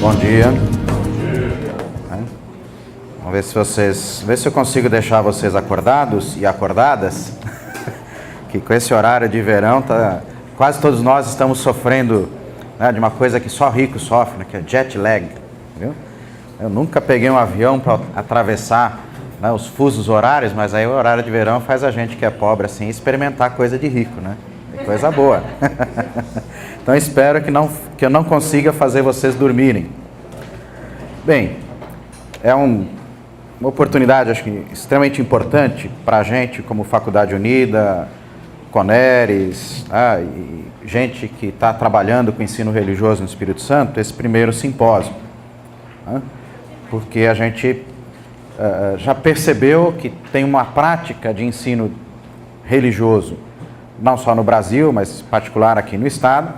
Bom dia. Vamos ver se eu consigo deixar vocês acordados e acordadas, que com esse horário de verão, quase todos nós estamos sofrendo, né, de uma coisa que só rico sofre, né, que é jet lag, viu? Eu nunca peguei um avião para atravessar, né, os fusos horários, mas aí o horário de verão faz a gente que é pobre assim experimentar coisa de rico, né? Coisa boa. Então espero que eu não consiga fazer vocês dormirem. Bem, é uma oportunidade, acho que extremamente importante para a gente, como Faculdade Unida, Coneres, e gente que está trabalhando com ensino religioso no Espírito Santo, esse primeiro simpósio. Porque a gente já percebeu que tem uma prática de ensino religioso, não só no Brasil, mas em particular aqui no Estado,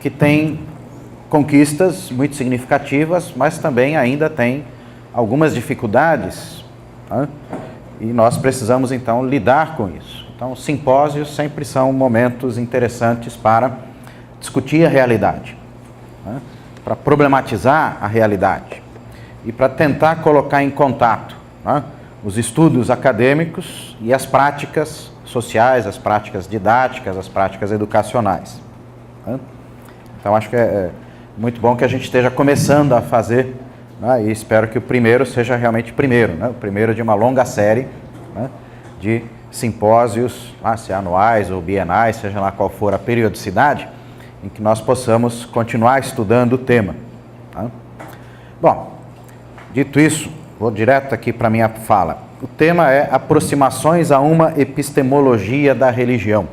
que tem conquistas muito significativas, mas também ainda tem algumas dificuldades, né? E nós precisamos então lidar com isso. Então, simpósios sempre são momentos interessantes para discutir a realidade, né? Para problematizar a realidade e para tentar colocar em contato, né, os estudos acadêmicos e as práticas sociais, as práticas didáticas, as práticas educacionais, né? Então, acho que é muito bom que a gente esteja começando a fazer, né, e espero que o primeiro seja realmente primeiro, né, o primeiro de uma longa série, né, de simpósios, se anuais ou bienais, seja lá qual for a periodicidade, em que nós possamos continuar estudando o tema, né? Bom, dito isso, vou direto aqui para a minha fala. O tema é Aproximações a uma epistemologia da religião.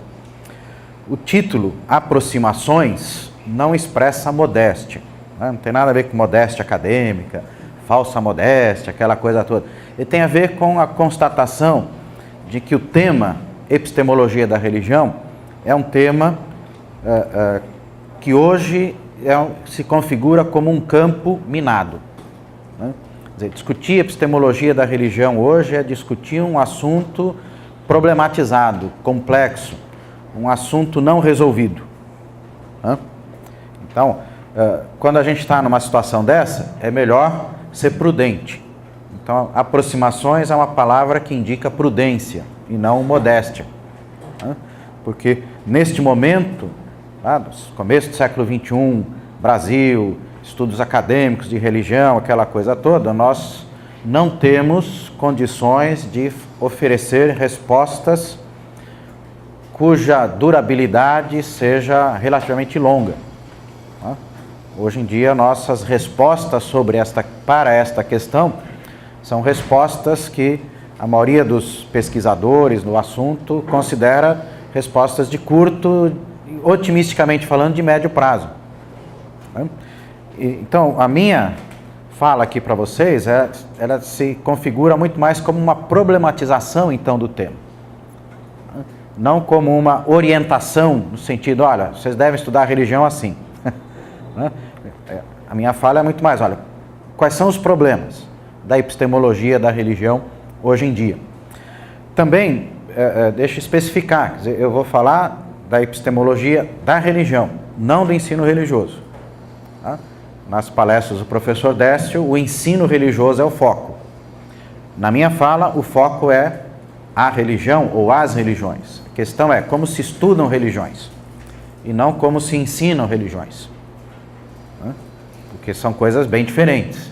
O título, Aproximações, não expressa modéstia, né? Não tem nada a ver com modéstia acadêmica, falsa modéstia, aquela coisa toda. Ele tem a ver com a constatação de que o tema epistemologia da religião é um tema que hoje se configura como um campo minado, né? Quer dizer, discutir epistemologia da religião hoje é discutir um assunto problematizado, complexo, um assunto não resolvido, né? Então, quando a gente está numa situação dessa, é melhor ser prudente. Então, aproximações é uma palavra que indica prudência e não modéstia, né? Porque neste momento, no começo do século XXI, Brasil, estudos acadêmicos de religião, aquela coisa toda, nós não temos condições de oferecer respostas cuja durabilidade seja relativamente longa, né? Hoje em dia, nossas respostas para esta questão são respostas que a maioria dos pesquisadores no assunto considera respostas de curto, otimisticamente falando, de médio prazo, né? Então, a minha fala aqui para vocês, ela se configura muito mais como uma problematização, então, do tema. Não como uma orientação, no sentido, olha, vocês devem estudar a religião assim. A minha fala é muito mais, olha, quais são os problemas da epistemologia da religião hoje em dia. Também, deixa eu especificar, quer dizer, eu vou falar da epistemologia da religião, não do ensino religioso, tá? Nas palestras do professor Décio, o ensino religioso é o foco. Na minha fala, o foco é a religião ou as religiões. A questão é como se estudam religiões e não como se ensinam religiões, né? Porque são coisas bem diferentes.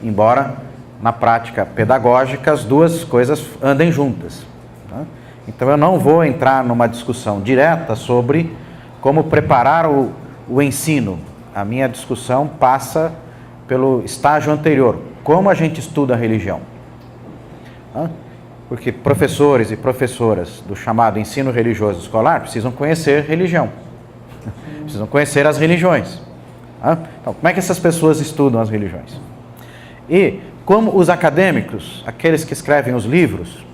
Embora, na prática pedagógica, as duas coisas andem juntas, né? Então, eu não vou entrar numa discussão direta sobre como preparar o ensino. A minha discussão passa pelo estágio anterior, como a gente estuda a religião, né? Porque professores e professoras do chamado ensino religioso escolar precisam conhecer religião, precisam conhecer as religiões, né? Então, como é que essas pessoas estudam as religiões? E como os acadêmicos, aqueles que escrevem os livros,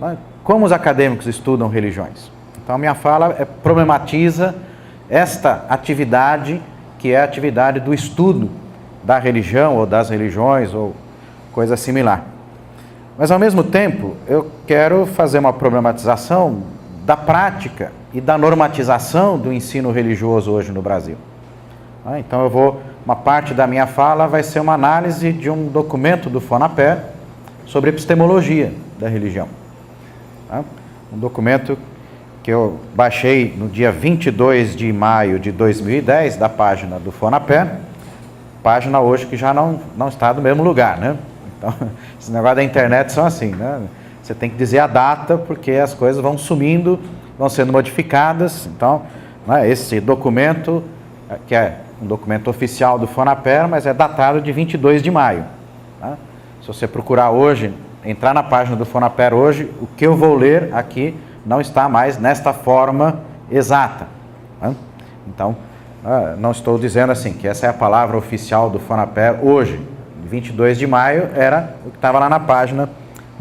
né, como os acadêmicos estudam religiões? Então, a minha fala problematiza esta atividade, que é a atividade do estudo da religião ou das religiões ou coisa similar. Mas, ao mesmo tempo, eu quero fazer uma problematização da prática e da normatização do ensino religioso hoje no Brasil. Então, eu vou uma parte da minha fala vai ser uma análise de um documento do FONAPER sobre epistemologia da religião. Tá? Um documento que eu baixei no dia 22 de maio de 2010, da página do FONAPER, página hoje que já não está no mesmo lugar, né? Então, esse negócio da internet são assim, né? Você tem que dizer a data, porque as coisas vão sumindo, vão sendo modificadas. Então, né, esse documento, que é um documento oficial do FONAPER, mas é datado de 22 de maio. Tá? Se você procurar hoje, entrar na página do FONAPER hoje, o que eu vou ler aqui não está mais nesta forma exata. Tá? Então, não estou dizendo assim, que essa é a palavra oficial do FONAPER hoje. 22 de maio era o que estava lá na página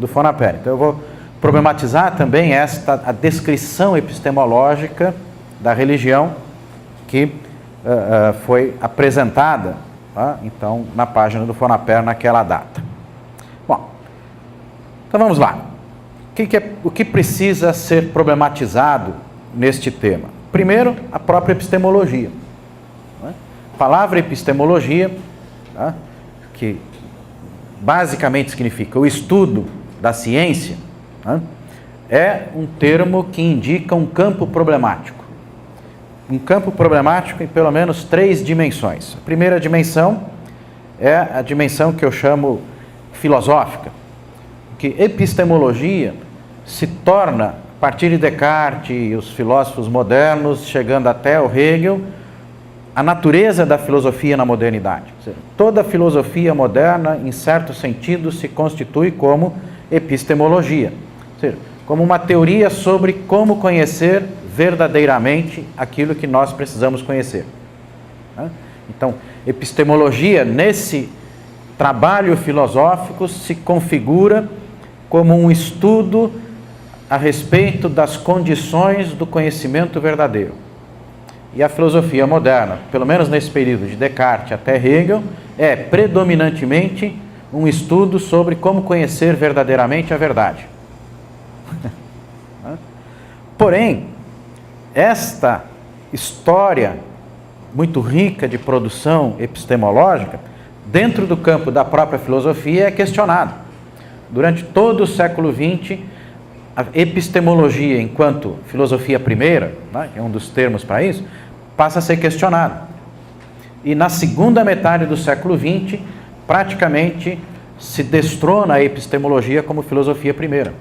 do FONAPER. Então, eu vou problematizar também a descrição epistemológica da religião que foi apresentada, tá? Então, na página do FONAPER naquela data. Bom, então vamos lá. O que precisa ser problematizado neste tema? Primeiro, a própria epistemologia. Né? A palavra epistemologia, tá? Que basicamente significa o estudo da ciência, né? É um termo que indica um campo problemático. Um campo problemático em pelo menos 3 dimensões. A primeira dimensão é a dimensão que eu chamo filosófica, que epistemologia se torna, a partir de Descartes e os filósofos modernos, chegando até o Hegel, a natureza da filosofia na modernidade. Ou seja, toda filosofia moderna, em certo sentido, se constitui como epistemologia, ou seja, como uma teoria sobre como conhecer verdadeiramente aquilo que nós precisamos conhecer. Então, epistemologia, nesse trabalho filosófico, se configura como um estudo a respeito das condições do conhecimento verdadeiro. E a filosofia moderna, pelo menos nesse período de Descartes até Hegel, é predominantemente um estudo sobre como conhecer verdadeiramente a verdade. Porém, esta história muito rica de produção epistemológica, dentro do campo da própria filosofia, é questionada. Durante todo o século XX, a epistemologia, enquanto filosofia primeira, né, que é um dos termos para isso, passa a ser questionada. E na segunda metade do século XX, praticamente se destrona a epistemologia como filosofia primeira.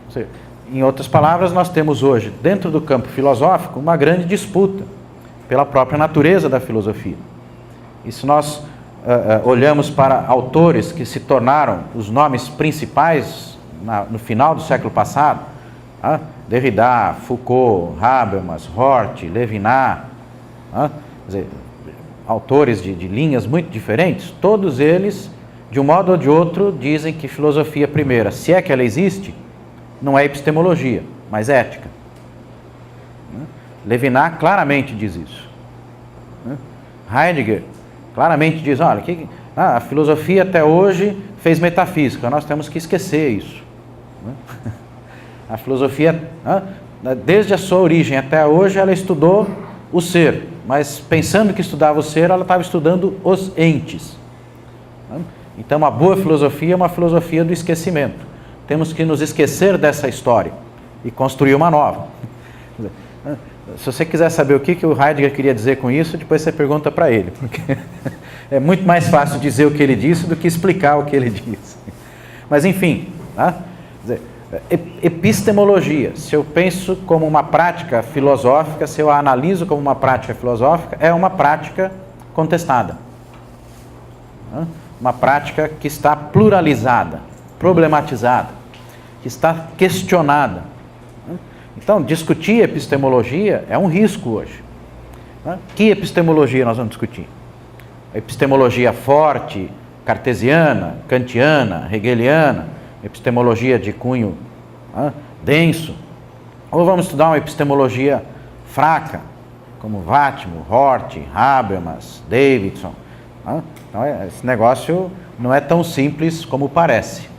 Ou seja, em outras palavras, nós temos hoje, dentro do campo filosófico, uma grande disputa pela própria natureza da filosofia. E se nós olhamos para autores que se tornaram os nomes principais no final do século passado, Derrida, Foucault, Habermas, Hort, Levinas, quer dizer, autores de linhas muito diferentes, todos eles, de um modo ou de outro, dizem que filosofia primeira, se é que ela existe, não é epistemologia, mas ética. Levinas claramente diz isso. Heidegger claramente diz, olha, a filosofia até hoje fez metafísica, nós temos que esquecer isso. A filosofia, desde a sua origem até hoje, ela estudou o ser, mas pensando que estudava o ser, ela estava estudando os entes. Então, uma boa filosofia é uma filosofia do esquecimento. Temos que nos esquecer dessa história e construir uma nova. Se você quiser saber o que o Heidegger queria dizer com isso, depois você pergunta para ele, porque é muito mais fácil dizer o que ele disse do que explicar o que ele disse. Mas, enfim, epistemologia, se eu penso como uma prática filosófica, se eu a analiso como uma prática filosófica, é uma prática contestada. Uma prática que está pluralizada, problematizada, que está questionada. Então, discutir epistemologia é um risco hoje. Que epistemologia nós vamos discutir? A epistemologia forte, cartesiana, kantiana, hegeliana, epistemologia de cunho denso? Ou vamos estudar uma epistemologia fraca, como Vatimo, Hort, Habermas, Davidson? Então, esse negócio não é tão simples como parece.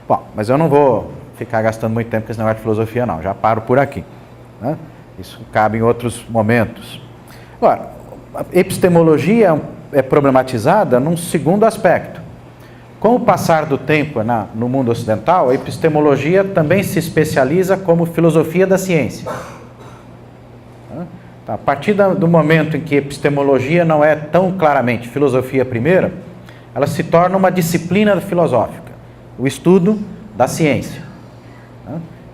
Bom, mas eu não vou ficar gastando muito tempo com esse negócio de filosofia, não. Já paro por aqui. Isso cabe em outros momentos. Agora, a epistemologia é problematizada num segundo aspecto. Com o passar do tempo no mundo ocidental, a epistemologia também se especializa como filosofia da ciência. A partir do momento em que epistemologia não é tão claramente filosofia primeira, ela se torna uma disciplina filosófica, o estudo da ciência.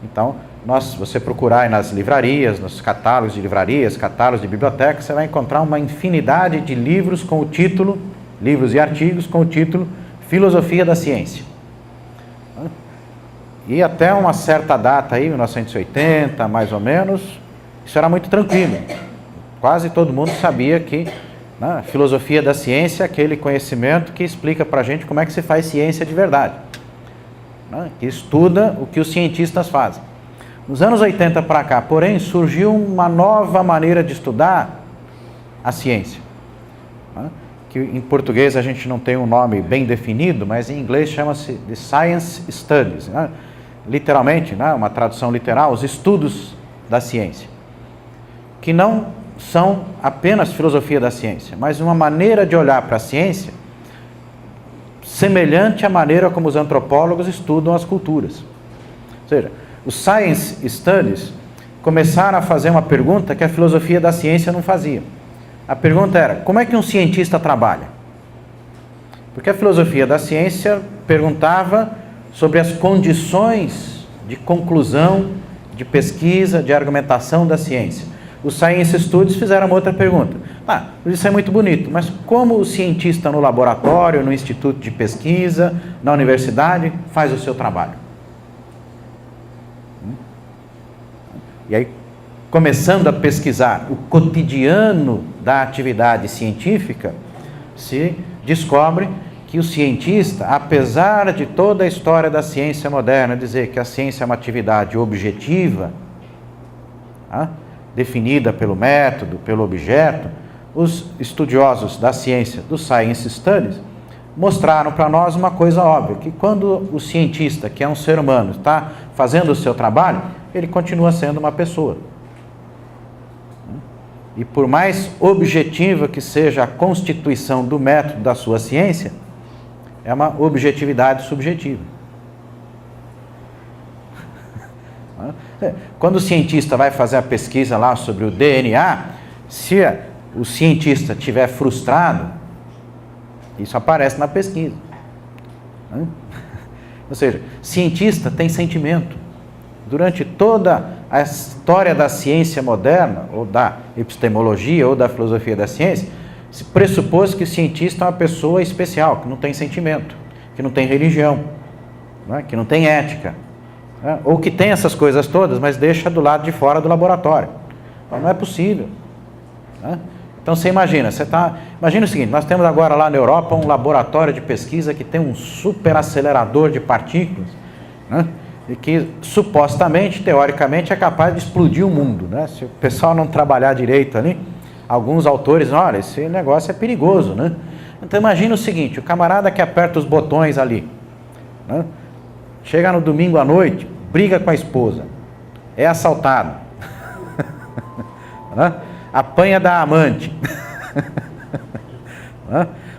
Então, se você procurar aí nas livrarias, nos catálogos de livrarias, catálogos de bibliotecas, você vai encontrar uma infinidade de livros com o título, livros e artigos com o título Filosofia da Ciência. E até uma certa data aí, 1980, mais ou menos, isso era muito tranquilo. Quase todo mundo sabia que a filosofia da ciência é aquele conhecimento que explica para a gente como é que se faz ciência de verdade, que estuda o que os cientistas fazem. Nos anos 80 para cá, porém, surgiu uma nova maneira de estudar a ciência, que em português a gente não tem um nome bem definido, mas em inglês chama-se de Science Studies, literalmente, uma tradução literal, os estudos da ciência, que não são apenas filosofia da ciência, mas uma maneira de olhar para a ciência semelhante à maneira como os antropólogos estudam as culturas. Ou seja, os Science Studies começaram a fazer uma pergunta que a filosofia da ciência não fazia. A pergunta era, como é que um cientista trabalha? Porque a filosofia da ciência perguntava sobre as condições de conclusão, de pesquisa, de argumentação da ciência. Os Science Studies fizeram uma outra pergunta. Isso é muito bonito, mas como o cientista no laboratório, no instituto de pesquisa, na universidade, faz o seu trabalho? E aí, começando a pesquisar o cotidiano da atividade científica, se descobre que o cientista, apesar de toda a história da ciência moderna dizer que a ciência é uma atividade objetiva, definida pelo método, pelo objeto, os estudiosos da ciência, dos Science Studies, mostraram para nós uma coisa óbvia, que quando o cientista, que é um ser humano, está fazendo o seu trabalho, ele continua sendo uma pessoa. E por mais objetiva que seja a constituição do método da sua ciência, é uma objetividade subjetiva. Quando o cientista vai fazer a pesquisa lá sobre o DNA, se o cientista estiver frustrado, isso aparece na pesquisa. Ou seja, cientista tem sentimento. Durante toda a história da ciência moderna, ou da epistemologia, ou da filosofia da ciência, se pressupôs que o cientista é uma pessoa especial, que não tem sentimento, que não tem religião, que não tem ética, ou que tem essas coisas todas, mas deixa do lado de fora do laboratório. Não é possível. Então você imagina, imagina o seguinte, nós temos agora lá na Europa um laboratório de pesquisa que tem um super acelerador de partículas, e que supostamente, teoricamente, é capaz de explodir o mundo, Se o pessoal não trabalhar direito ali, alguns autores dizem, olha, esse negócio é perigoso, Então imagina o seguinte, o camarada que aperta os botões ali, chega no domingo à noite, briga com a esposa, é assaltado, apanha da amante,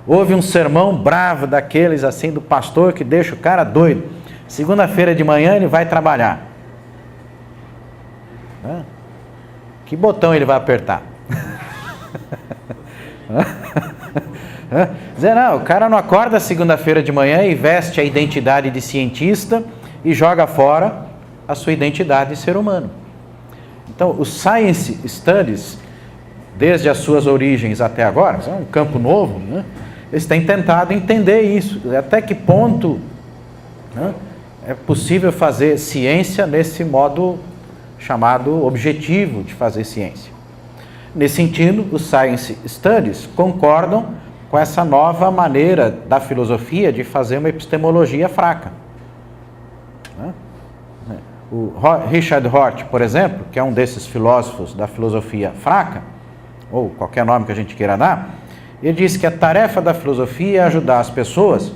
houve um sermão bravo daqueles assim do pastor que deixa o cara doido. Segunda-feira de manhã ele vai trabalhar. Que botão ele vai apertar? Dizer, não, o cara não acorda segunda-feira de manhã e veste a identidade de cientista e joga fora a sua identidade de ser humano. Então, os Science Studies, desde as suas origens até agora, é um campo novo, eles têm tentado entender isso, até que ponto é possível fazer ciência nesse modo chamado objetivo de fazer ciência. Nesse sentido, os Science Studies concordam com essa nova maneira da filosofia de fazer uma epistemologia fraca. O Richard Hort, por exemplo, que é um desses filósofos da filosofia fraca, ou qualquer nome que a gente queira dar, ele diz que a tarefa da filosofia é ajudar as pessoas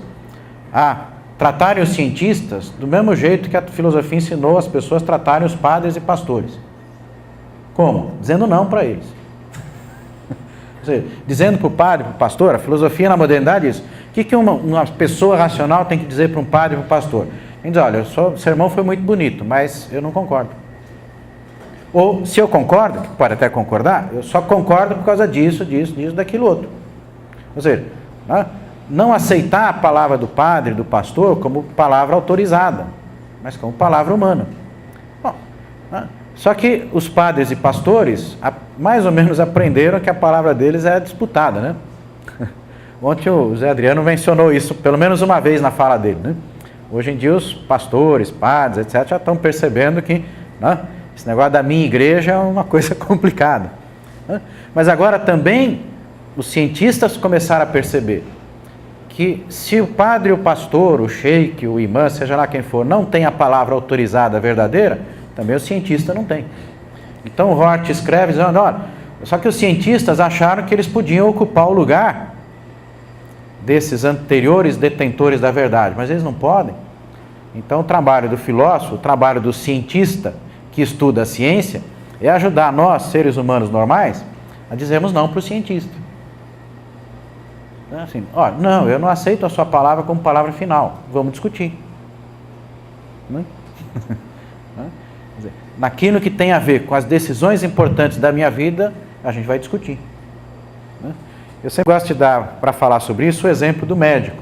a tratarem os cientistas do mesmo jeito que a filosofia ensinou as pessoas a tratarem os padres e pastores. Como? Dizendo não para eles. Dizendo para o padre, para o pastor, a filosofia na modernidade é isso. O que uma pessoa racional tem que dizer para um padre e para um pastor? Ele diz, olha, o sermão foi muito bonito, mas eu não concordo. Ou, se eu concordo, que pode até concordar, eu só concordo por causa disso, daquilo outro. Ou seja, não aceitar a palavra do padre, do pastor, como palavra autorizada, mas como palavra humana. Bom, só que os padres e pastores, mais ou menos aprenderam que a palavra deles é disputada, né? Ontem o Zé Adriano mencionou isso, pelo menos uma vez na fala dele, né? Hoje em dia os pastores, padres, etc., já estão percebendo que esse negócio da minha igreja é uma coisa complicada. Mas agora também os cientistas começaram a perceber que se o padre, o pastor, o sheik, o imã, seja lá quem for, não tem a palavra autorizada verdadeira, também o cientista não tem. Então o Hort escreve dizendo, olha, só que os cientistas acharam que eles podiam ocupar o lugar desses anteriores detentores da verdade, mas eles não podem. Então o trabalho do filósofo, o trabalho do cientista que estuda a ciência, é ajudar nós, seres humanos normais, a dizermos não para o cientista. Assim, ó, não, eu não aceito a sua palavra como palavra final, vamos discutir. Naquilo que tem a ver com as decisões importantes da minha vida, a gente vai discutir. Eu sempre gosto de dar, para falar sobre isso, o exemplo do médico,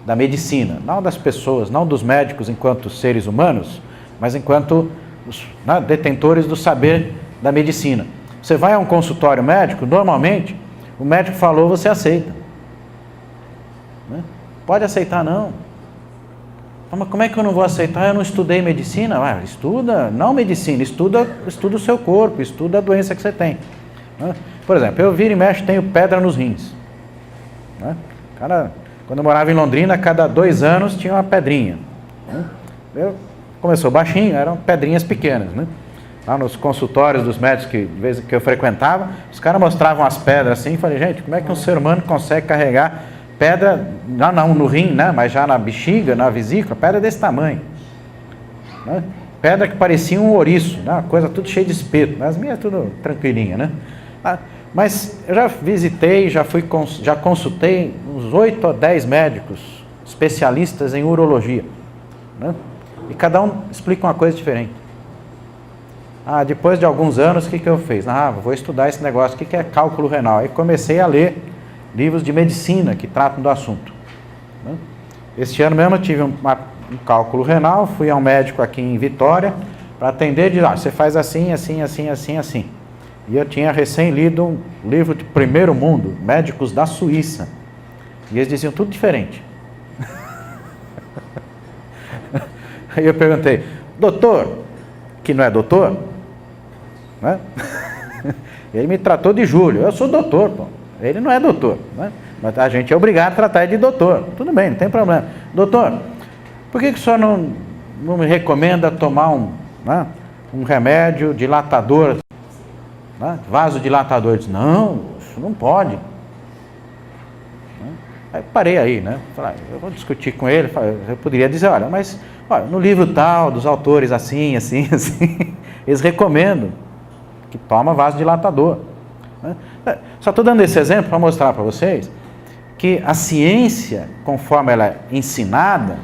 da medicina, não das pessoas, não dos médicos enquanto seres humanos, mas enquanto os detentores do saber da medicina. Você vai a um consultório médico, normalmente, o médico falou, você aceita. Pode aceitar, não. Mas como é que eu não vou aceitar? Eu não estudei medicina. Estuda, não medicina, estuda o seu corpo, estuda a doença que você tem. Por exemplo, eu viro e mexo, tenho pedra nos rins. Quando eu morava em Londrina, a cada 2 anos tinha uma pedrinha. Começou baixinho, eram pedrinhas pequenas. Lá nos consultórios dos médicos que eu frequentava, os caras mostravam as pedras assim, e falei, gente, como é que um ser humano consegue carregar pedra, não no rim, mas já na bexiga, na vesícula, pedra desse tamanho. Pedra que parecia um ouriço, uma coisa tudo cheia de espeto, mas as minhas tudo tranquilinha, Mas eu já visitei, já consultei uns 8 ou 10 médicos especialistas em urologia, e cada um explica uma coisa diferente. Depois de alguns anos, o que eu fiz? Vou estudar esse negócio, o que é cálculo renal? Aí comecei a ler livros de medicina que tratam do assunto. Este ano mesmo eu tive um cálculo renal, fui a um médico aqui em Vitória para atender, de lá, você faz assim, assim, assim, assim, assim. E eu tinha recém lido um livro de primeiro mundo, médicos da Suíça, e eles diziam tudo diferente. Aí eu perguntei, doutor, que não é doutor, ele me tratou de Júlio, eu sou doutor, pô. Ele não é doutor, mas a gente é obrigado a tratar ele de doutor. Tudo bem, não tem problema. Doutor, por que o senhor não me recomenda tomar um remédio dilatador, vasodilatador? Eu disse, não, isso não pode. Aí parei aí, Falei, eu vou discutir com ele, eu poderia dizer, olha, no livro tal, dos autores assim, assim, assim, eles recomendam que toma vasodilatador. Só estou dando esse exemplo para mostrar para vocês que a ciência, conforme ela é ensinada,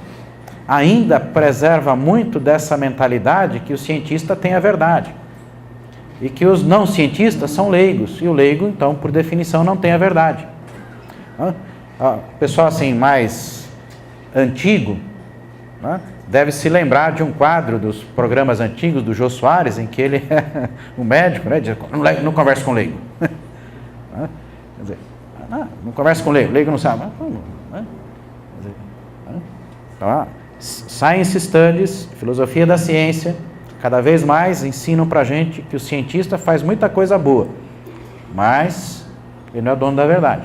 ainda preserva muito dessa mentalidade que o cientista tem a verdade e que os não cientistas são leigos, e o leigo, então, por definição, não tem a verdade. O pessoal assim, mais antigo, deve se lembrar de um quadro dos programas antigos do Jô Soares, em que ele é um médico, diz, não conversa com leigo. Quer dizer, não conversa com leigo, leigo não sabe. Então, Science Studies, filosofia da ciência, cada vez mais ensinam para a gente que o cientista faz muita coisa boa, mas ele não é dono da verdade.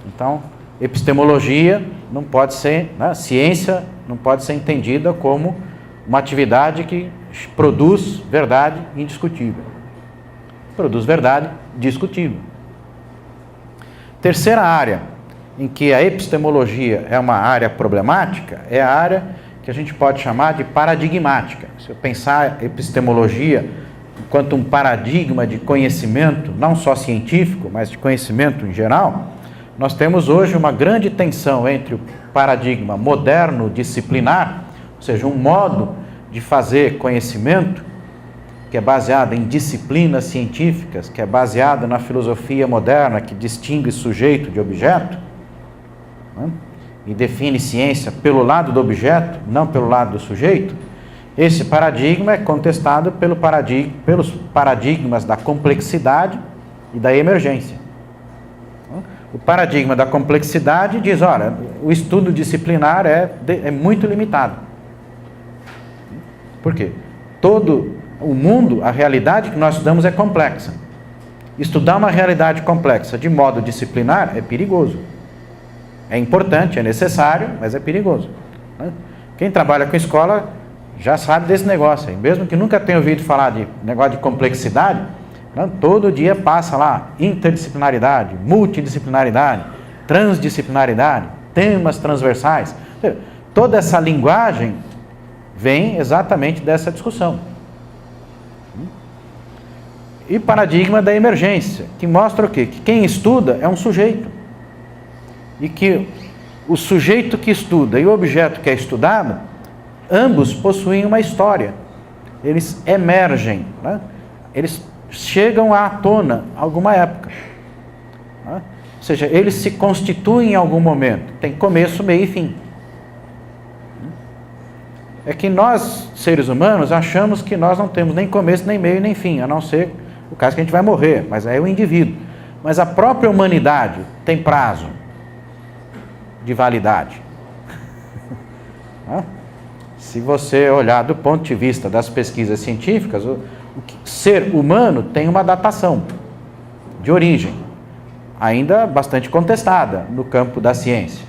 Então, epistemologia não pode ser, ciência não pode ser entendida como uma atividade que produz verdade indiscutível. Produz verdade discutível. Terceira área em que a epistemologia é uma área problemática é a área que a gente pode chamar de paradigmática. Se eu pensar epistemologia enquanto um paradigma de conhecimento, não só científico, mas de conhecimento em geral, nós temos hoje uma grande tensão entre o paradigma moderno disciplinar, ou seja, um modo de fazer conhecimento que é baseado em disciplinas científicas, que é baseado na filosofia moderna que distingue sujeito de objeto, né? E define ciência pelo lado do objeto, não pelo lado do sujeito. Esse paradigma é contestado pelos paradigmas da complexidade e da emergência. O paradigma da complexidade diz, olha, o estudo disciplinar é muito limitado. Por quê? Todo o mundo, a realidade que nós estudamos é complexa. Estudar uma realidade complexa de modo disciplinar é perigoso. É importante, é necessário, mas é perigoso. Quem trabalha com escola já sabe desse negócio aí. Mesmo que nunca tenha ouvido falar de negócio de complexidade, todo dia passa lá interdisciplinaridade, multidisciplinaridade, transdisciplinaridade, temas transversais. Toda essa linguagem vem exatamente dessa discussão. E paradigma da emergência, que mostra o quê? Que quem estuda é um sujeito. E que o sujeito que estuda e o objeto que é estudado, ambos possuem uma história. Eles emergem, né? Eles chegam à tona em alguma época. Né? Ou seja, eles se constituem em algum momento. Tem começo, meio e fim. É que nós, seres humanos, achamos que nós não temos nem começo, nem meio, nem fim, a não ser o caso que a gente vai morrer, mas aí é o indivíduo. Mas a própria humanidade tem prazo de validade. Se você olhar do ponto de vista das pesquisas científicas, o ser humano tem uma datação de origem, ainda bastante contestada no campo da ciência.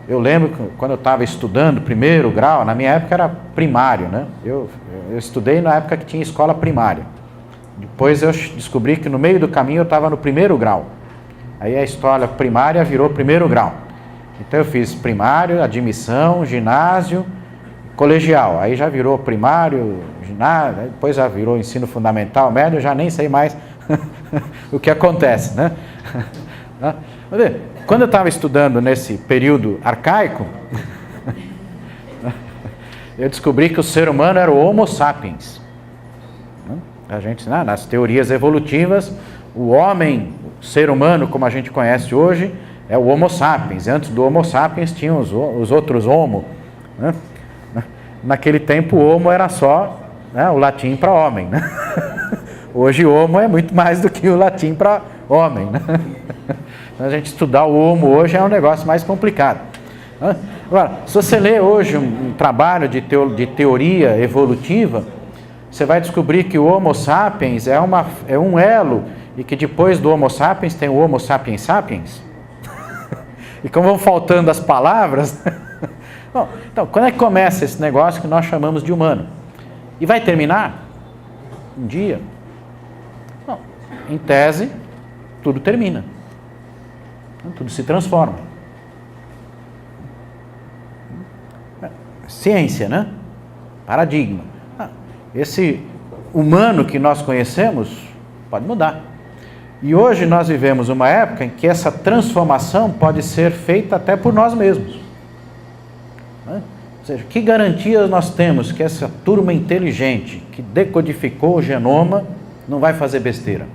Eu lembro que quando eu estava estudando primeiro grau, na minha época era primário, né? Eu estudei na época que tinha escola primária. Depois eu descobri que no meio do caminho eu estava no primeiro grau. Aí a escola primária virou primeiro grau. Então eu fiz primário, admissão, ginásio, colegial. Aí já virou primário, ginásio, depois já virou ensino fundamental, médio, eu já nem sei mais o que acontece, né? Quando eu estava estudando nesse período arcaico, eu descobri que o ser humano era o Homo sapiens. A gente, nas teorias evolutivas, o homem, o ser humano como a gente conhece hoje, é o Homo sapiens. Antes do Homo sapiens tinham os outros Homo. Né? Naquele tempo o Homo era só, né, o latim para homem. Né? Hoje o Homo é muito mais do que o latim para homem. Né? A gente estudar o Homo hoje é um negócio mais complicado. Agora, se você lê hoje um trabalho de teoria evolutiva, você vai descobrir que o Homo sapiens é um elo, e que depois do Homo sapiens tem o Homo sapiens sapiens. E como vão faltando as palavras... Bom, então, quando é que começa esse negócio que nós chamamos de humano? E vai terminar? Um dia? Bom, em tese, tudo termina. Tudo se transforma. Ciência, né? Paradigma. Esse humano que nós conhecemos pode mudar. E hoje nós vivemos uma época em que essa transformação pode ser feita até por nós mesmos. Ou seja, que garantias nós temos que essa turma inteligente que decodificou o genoma não vai fazer besteira?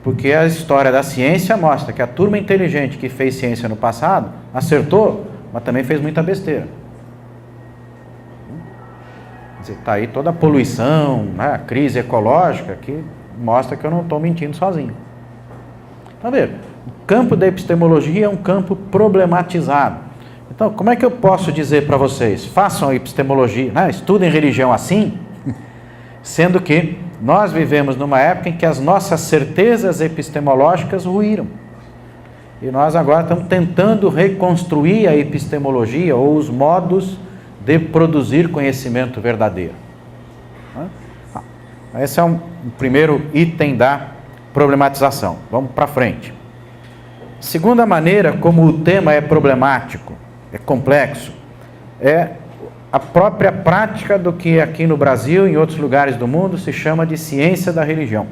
Porque a história da ciência mostra que a turma inteligente que fez ciência no passado acertou, mas também fez muita besteira. Está aí toda a poluição, né, a crise ecológica, que mostra que eu não estou mentindo sozinho. Está vendo? O campo da epistemologia é um campo problematizado. Então, como é que eu posso dizer para vocês, façam epistemologia, né, estudem religião assim, sendo que nós vivemos numa época em que as nossas certezas epistemológicas ruíram. E nós agora estamos tentando reconstruir a epistemologia ou os modos de produzir conhecimento verdadeiro. Esse é um primeiro item da problematização. Vamos para frente. Segunda maneira como o tema é problemático, é complexo, é a própria prática do que aqui no Brasil e em outros lugares do mundo se chama de ciência da religião.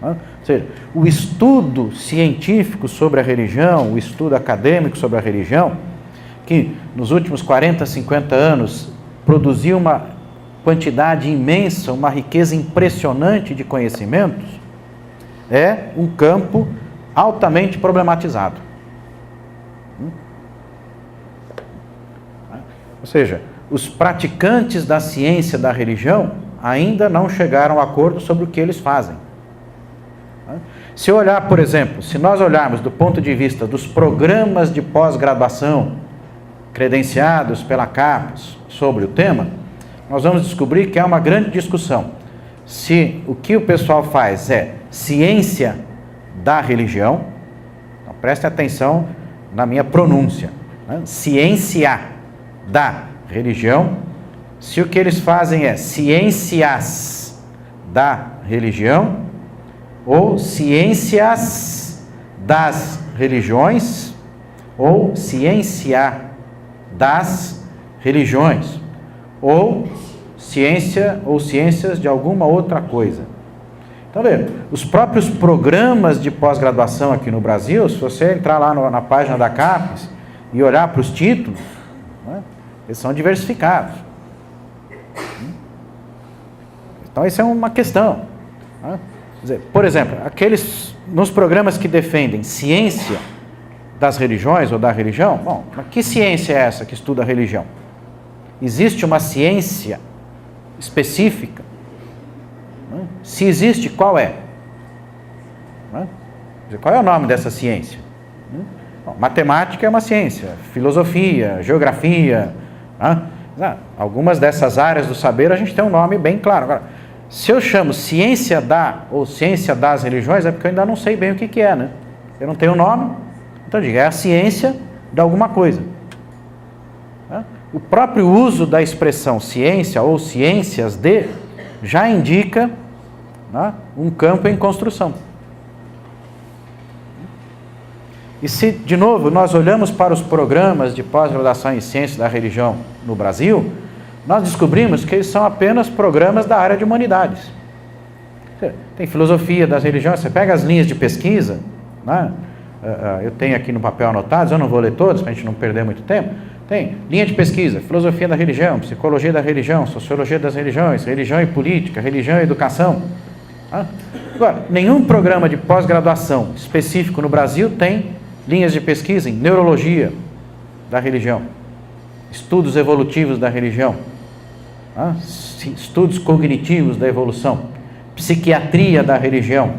Ou seja, o estudo científico sobre a religião, o estudo acadêmico sobre a religião, que nos últimos 40, 50 anos produziu uma quantidade imensa, uma riqueza impressionante de conhecimentos, é um campo altamente problematizado. Ou seja, os praticantes da ciência da religião ainda não chegaram a acordo sobre o que eles fazem. Se olhar, por exemplo, se nós olharmos do ponto de vista dos programas de pós-graduação credenciados pela CAPES sobre o tema, nós vamos descobrir que há uma grande discussão se o que o pessoal faz é ciência da religião. Então, prestem atenção na minha pronúncia, né? Ciência da religião, se o que eles fazem é ciências da religião ou ciências das religiões ou ciência das religiões ou ciência ou ciências de alguma outra coisa. Então, veja, os próprios programas de pós-graduação aqui no Brasil, se você entrar lá na página da CAPES e olhar para os títulos, né, eles são diversificados. Então, isso é uma questão. Né? Quer dizer, por exemplo, aqueles nos programas que defendem ciência das religiões ou da religião, bom, mas que ciência é essa que estuda a religião? Existe uma ciência específica? Né? Se existe, qual é? Né? Qual é o nome dessa ciência? Bom, matemática é uma ciência, filosofia, geografia, né? Algumas dessas áreas do saber a gente tem um nome bem claro. Agora, se eu chamo ciência da ou ciência das religiões, é porque eu ainda não sei bem o que é, né? Eu não tenho nome, então eu digo, é a ciência de alguma coisa. Né? O próprio uso da expressão ciência ou ciências de já indica, né, um campo em construção. E se, de novo, nós olhamos para os programas de pós-graduação em ciência da religião no Brasil, nós descobrimos que eles são apenas programas da área de humanidades. Tem filosofia das religiões, você pega as linhas de pesquisa, né? Eu tenho aqui no papel anotados, eu não vou ler todos para a gente não perder muito tempo. Tem linha de pesquisa, filosofia da religião, psicologia da religião, sociologia das religiões, religião e política, religião e educação. Agora, nenhum programa de pós-graduação específico no Brasil tem linhas de pesquisa em neurologia da religião, estudos evolutivos da religião, estudos cognitivos da evolução, psiquiatria da religião,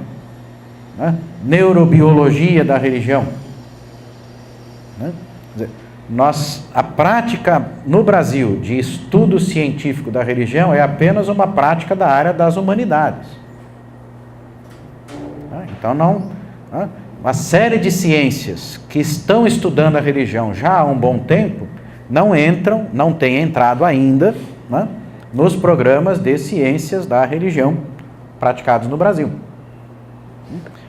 neurobiologia da religião. Quer dizer, a prática no Brasil de estudo científico da religião é apenas uma prática da área das humanidades. Então, uma série de ciências que estão estudando a religião já há um bom tempo não têm entrado ainda, né, nos programas de ciências da religião praticados no Brasil.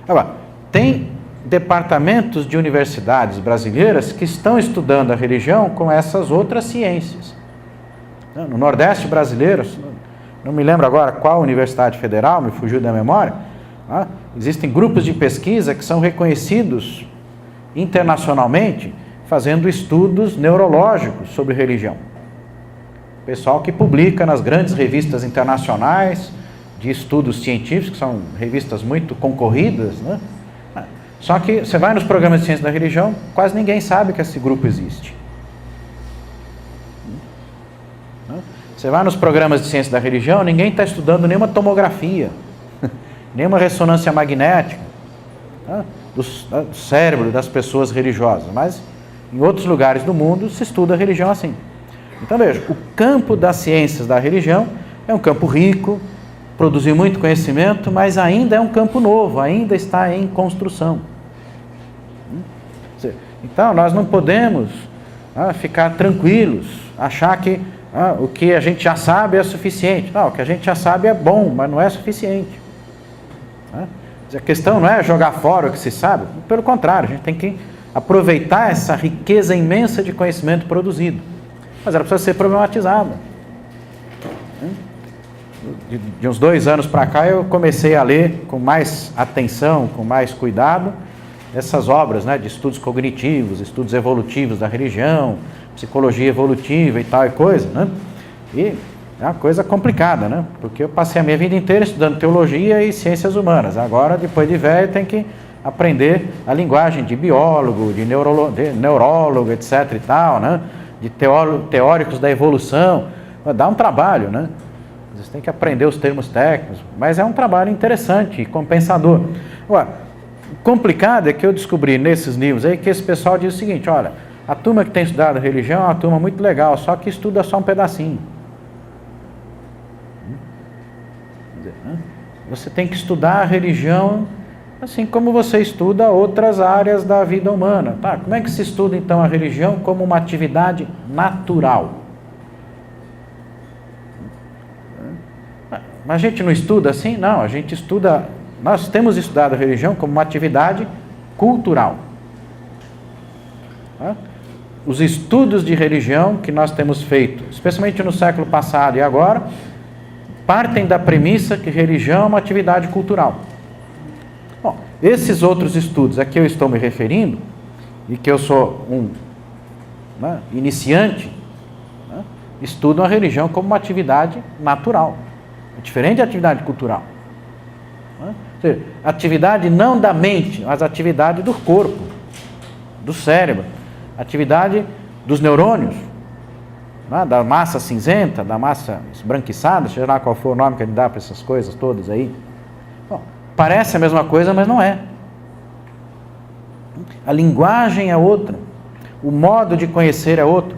Agora, tem departamentos de universidades brasileiras que estão estudando a religião com essas outras ciências. No Nordeste brasileiro, não me lembro agora qual universidade federal, me fugiu da memória, existem grupos de pesquisa que são reconhecidos internacionalmente fazendo estudos neurológicos sobre religião. Pessoal que publica nas grandes revistas internacionais de estudos científicos, que são revistas muito concorridas, né? Só que você vai nos programas de ciência da religião, quase ninguém sabe que esse grupo existe. Você vai nos programas de ciência da religião, ninguém está estudando nenhuma tomografia, nenhuma ressonância magnética, do cérebro das pessoas religiosas, mas em outros lugares do mundo se estuda a religião assim. Então veja, o campo das ciências da religião é um campo rico, produziu muito conhecimento, mas ainda é um campo novo, ainda está em construção. Então nós não podemos ficar tranquilos, achar que o que a gente já sabe é suficiente. Não, o que a gente já sabe é bom, mas não é suficiente. A questão não é jogar fora o que se sabe, pelo contrário, a gente tem que aproveitar essa riqueza imensa de conhecimento produzido. mas ela precisa ser problematizada. De uns 2 anos para cá eu comecei a ler com mais atenção, com mais cuidado, essas obras, né, de estudos cognitivos, estudos evolutivos da religião, psicologia evolutiva e tal e coisa, né? E é uma coisa complicada, né? Porque eu passei a minha vida inteira estudando teologia e ciências humanas. Agora, depois de velho, tem que aprender a linguagem de biólogo, de neurólogo, etc e tal, né? De teóricos da evolução. Dá um trabalho, né? Você tem que aprender os termos técnicos, mas é um trabalho interessante e compensador. Agora, o complicado é que eu descobri nesses livros aí que esse pessoal diz o seguinte: olha, a turma que tem estudado religião é uma turma muito legal, só que estuda só um pedacinho. Você tem que estudar a religião assim como você estuda outras áreas da vida humana. Tá? Como é que se estuda então a religião como uma atividade natural? Mas a gente não estuda assim? Não, a gente estuda, nós temos estudado a religião como uma atividade cultural. Os estudos de religião que nós temos feito, especialmente no século passado e agora, partem da premissa que religião é uma atividade cultural. Bom, esses outros estudos a que eu estou me referindo, e que eu sou um iniciante, estudam a religião como uma atividade natural. É diferente da atividade cultural. Ou seja, atividade não da mente, mas atividade do corpo, do cérebro, atividade dos neurônios, da massa cinzenta, da massa esbranquiçada, seja lá qual for o nome que ele dá para essas coisas todas aí. Bom, parece a mesma coisa, mas não é. A linguagem é outra, o modo de conhecer é outro,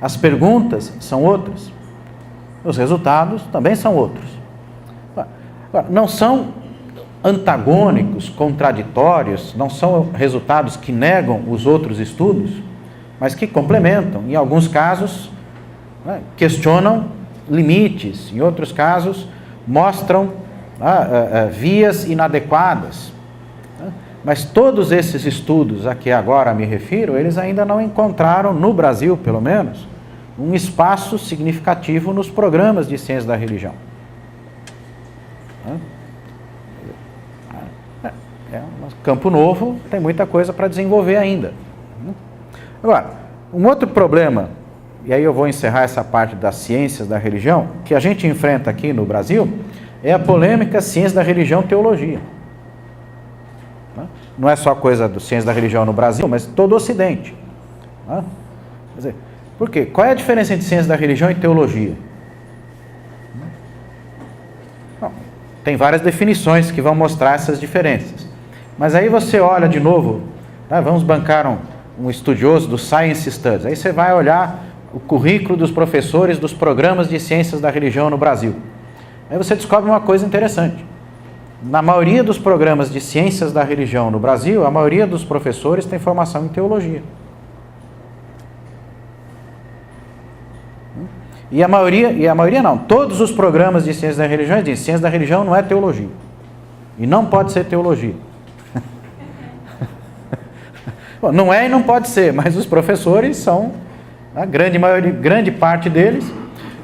as perguntas são outras, os resultados também são outros. Não são antagônicos, contraditórios, não são resultados que negam os outros estudos, mas que complementam. Em alguns casos, questionam limites, em outros casos, mostram vias inadequadas. Mas todos esses estudos a que agora me refiro, eles ainda não encontraram, no Brasil pelo menos, um espaço significativo nos programas de ciência da religião. É um campo novo, tem muita coisa para desenvolver ainda. Agora, um outro problema, e aí eu vou encerrar essa parte das ciências da religião, que a gente enfrenta aqui no Brasil, é a polêmica ciência da religião-teologia. Não é só coisa da ciência da religião no Brasil, mas todo o Ocidente. Quer dizer, por quê? Qual é a diferença entre ciência da religião e teologia? Bom, tem várias definições que vão mostrar essas diferenças. Mas aí você olha de novo, vamos bancar um estudioso do Science Studies, aí você vai olhar o currículo dos professores dos programas de ciências da religião no Brasil. Aí você descobre uma coisa interessante. Na maioria dos programas de ciências da religião no Brasil, a maioria dos professores tem formação em teologia. E a maioria não, todos os programas de ciências da religião dizem, ciência da religião não é teologia. E não pode ser teologia. Bom, não é e não pode ser, mas os professores são, a grande parte deles,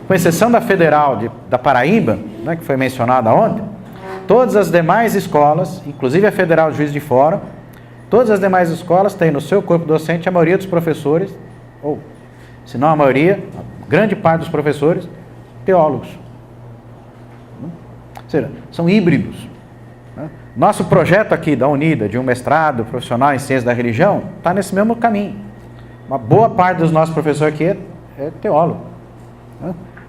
com exceção da Federal da Paraíba, que foi mencionada ontem, todas as demais escolas, inclusive a Federal de Juiz de Fora, todas as demais escolas têm no seu corpo docente a maioria dos professores, ou se não a maioria, a grande parte dos professores, teólogos. Ou seja, são híbridos. Nosso projeto aqui da Unida, de um mestrado profissional em ciência da religião, está nesse mesmo caminho. Uma boa parte dos nossos professores aqui é teólogo.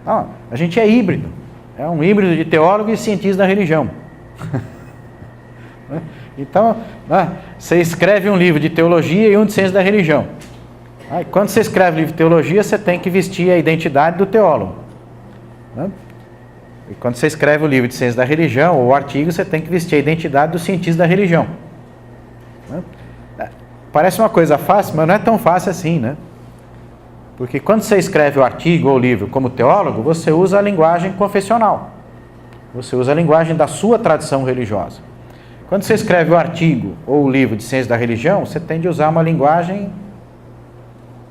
A gente é híbrido. É um híbrido de teólogo e cientista da religião. Então, você escreve um livro de teologia e um de ciência da religião. Quando você escreve livro de teologia, você tem que vestir a identidade do teólogo. E quando você escreve o livro de ciência da religião, ou o artigo, você tem que vestir a identidade do cientista da religião. Parece uma coisa fácil, mas não é tão fácil assim, né? Porque quando você escreve o artigo ou o livro como teólogo, você usa a linguagem confessional. Você usa a linguagem da sua tradição religiosa. Quando você escreve o artigo ou o livro de ciência da religião, você tem de usar uma linguagem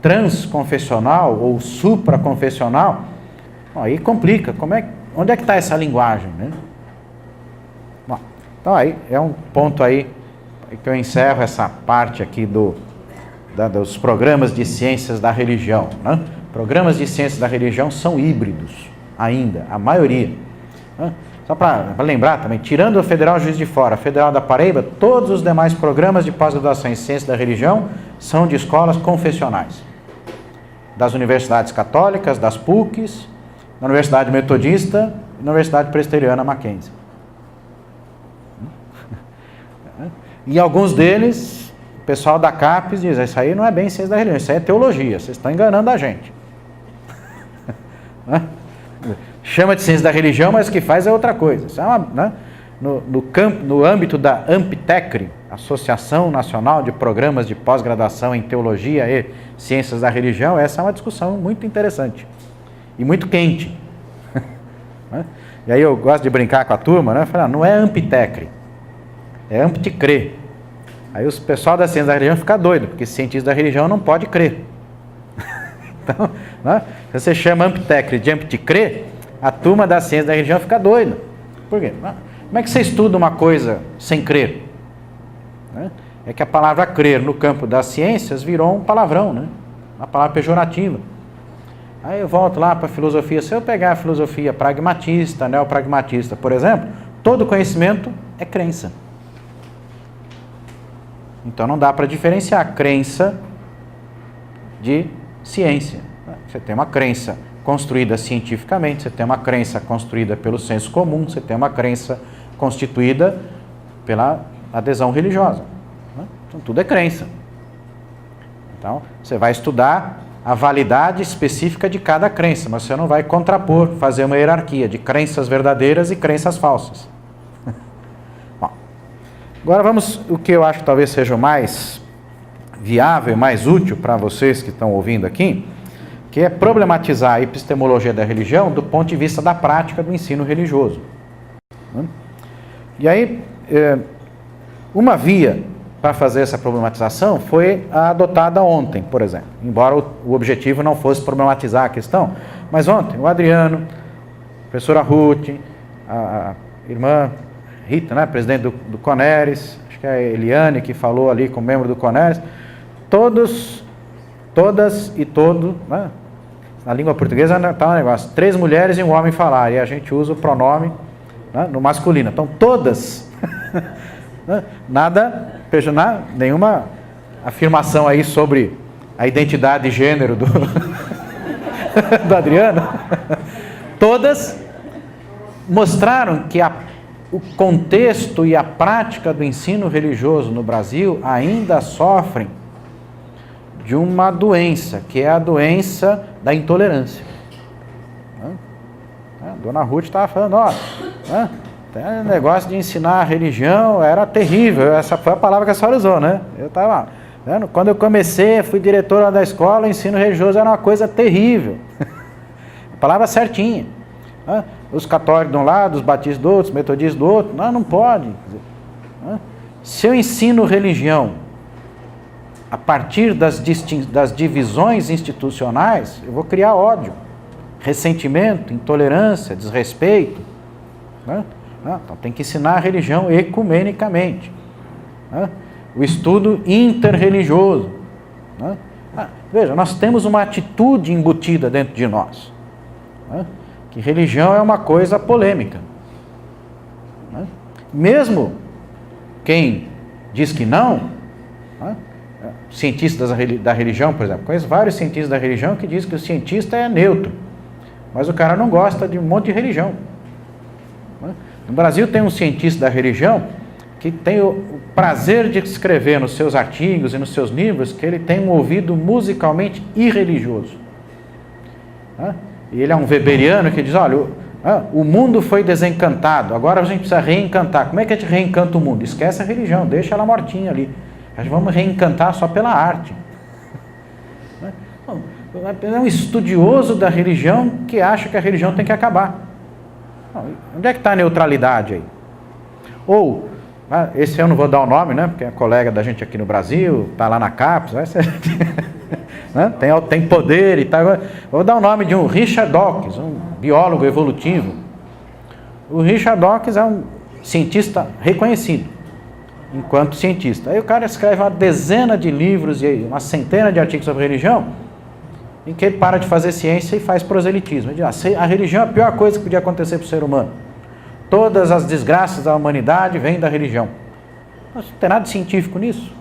transconfessional ou supraconfessional, aí complica. Onde é que está essa linguagem, né? Bom, então aí é um ponto aí que eu encerro essa parte aqui dos programas de ciências da religião, né? Programas de ciências da religião são híbridos ainda, a maioria, né? Só para lembrar também, tirando o Federal Juiz de Fora, a Federal da Paraíba, todos os demais programas de pós-graduação em ciências da religião são de escolas confessionais. Das universidades católicas, das PUCs, da Universidade Metodista e da Universidade Presbiteriana Mackenzie. E alguns deles, o pessoal da CAPES diz, isso aí não é bem ciência da religião, isso aí é teologia, vocês estão enganando a gente. Chama de ciência da religião, mas o que faz é outra coisa. Isso é né? No âmbito da AMPTECRE, Associação Nacional de Programas de Pós-Graduação em Teologia e Ciências da Religião, essa é uma discussão muito interessante e muito quente. E aí eu gosto de brincar com a turma, né? Falar, não é AMPTECRE, é AMPTECRE. Aí os pessoal da ciência da religião fica doido, porque cientista da religião não pode crer. Então, né? Se você chama AMPTECRE de AMPTECRE, a turma da ciência da religião fica doida. Por quê? Como é que você estuda uma coisa sem crer? É que a palavra crer no campo das ciências virou um palavrão, né? Uma palavra pejorativa. Aí eu volto lá para a filosofia. Se eu pegar a filosofia pragmatista, neopragmatista, por exemplo, todo conhecimento é crença. Então não dá para diferenciar crença de ciência. Você tem uma crença construída cientificamente, você tem uma crença construída pelo senso comum, você tem uma crença constituída pela adesão religiosa. Então tudo é crença. Então você vai estudar a validade específica de cada crença, mas você não vai contrapor, fazer uma hierarquia de crenças verdadeiras e crenças falsas. Bom, agora vamos, o que eu acho que talvez seja o mais viável e mais útil para vocês que estão ouvindo aqui, que é problematizar a epistemologia da religião do ponto de vista da prática do ensino religioso. E aí, uma via para fazer essa problematização foi adotada ontem, por exemplo, embora o objetivo não fosse problematizar a questão, mas ontem o Adriano, a professora Ruth, a irmã Rita, né, presidente do CONERES, acho que é a Eliane que falou ali com o membro do CONERES, todas e todo, né? Na língua portuguesa está um negócio, 3 mulheres e um homem falar, e a gente usa o pronome, né, no masculino. Então, todas, nada, nenhuma afirmação aí sobre a identidade de gênero do Adriano, todas mostraram que o contexto e a prática do ensino religioso no Brasil ainda sofrem de uma doença, que é a doença da intolerância. A dona Ruth estava falando, o negócio de ensinar a religião era terrível, essa foi a palavra que a senhora usou, né? Eu estava, quando eu comecei, fui diretora da escola, o ensino religioso era uma coisa terrível. A palavra certinha. Os católicos de um lado, os batistas do outro, os metodistas do outro, não pode. Se eu ensino religião a partir das divisões institucionais, eu vou criar ódio, ressentimento, intolerância, desrespeito. Então tem que ensinar a religião ecumenicamente. O estudo interreligioso. Veja, nós temos uma atitude embutida dentro de nós. Que religião é uma coisa polêmica. Mesmo quem diz que não, cientistas da religião, por exemplo, conheço vários cientistas da religião que dizem que o cientista é neutro, mas o cara não gosta de um monte de religião. No Brasil tem um cientista da religião que tem o prazer de escrever nos seus artigos e nos seus livros que ele tem um ouvido musicalmente irreligioso. E ele é um weberiano que diz, olha, o mundo foi desencantado, agora a gente precisa reencantar. Como é que a gente reencanta o mundo? Esquece a religião, deixa ela mortinha ali. A gente vamos reencantar só pela arte. É um estudioso da religião que acha que a religião tem que acabar. Onde é que está a neutralidade aí? Ou, esse eu não vou dar o nome, né? Porque é colega da gente aqui no Brasil, está lá na CAPES, né? Tem poder e tal. Vou dar o nome de um Richard Dawkins, um biólogo evolutivo. O Richard Dawkins é um cientista reconhecido enquanto cientista. Aí o cara escreve uma dezena de livros e uma centena de artigos sobre religião, em que ele para de fazer ciência e faz proselitismo. Ele diz, a religião é a pior coisa que podia acontecer para o ser humano. Todas as desgraças da humanidade vêm da religião. Mas não tem nada de científico nisso.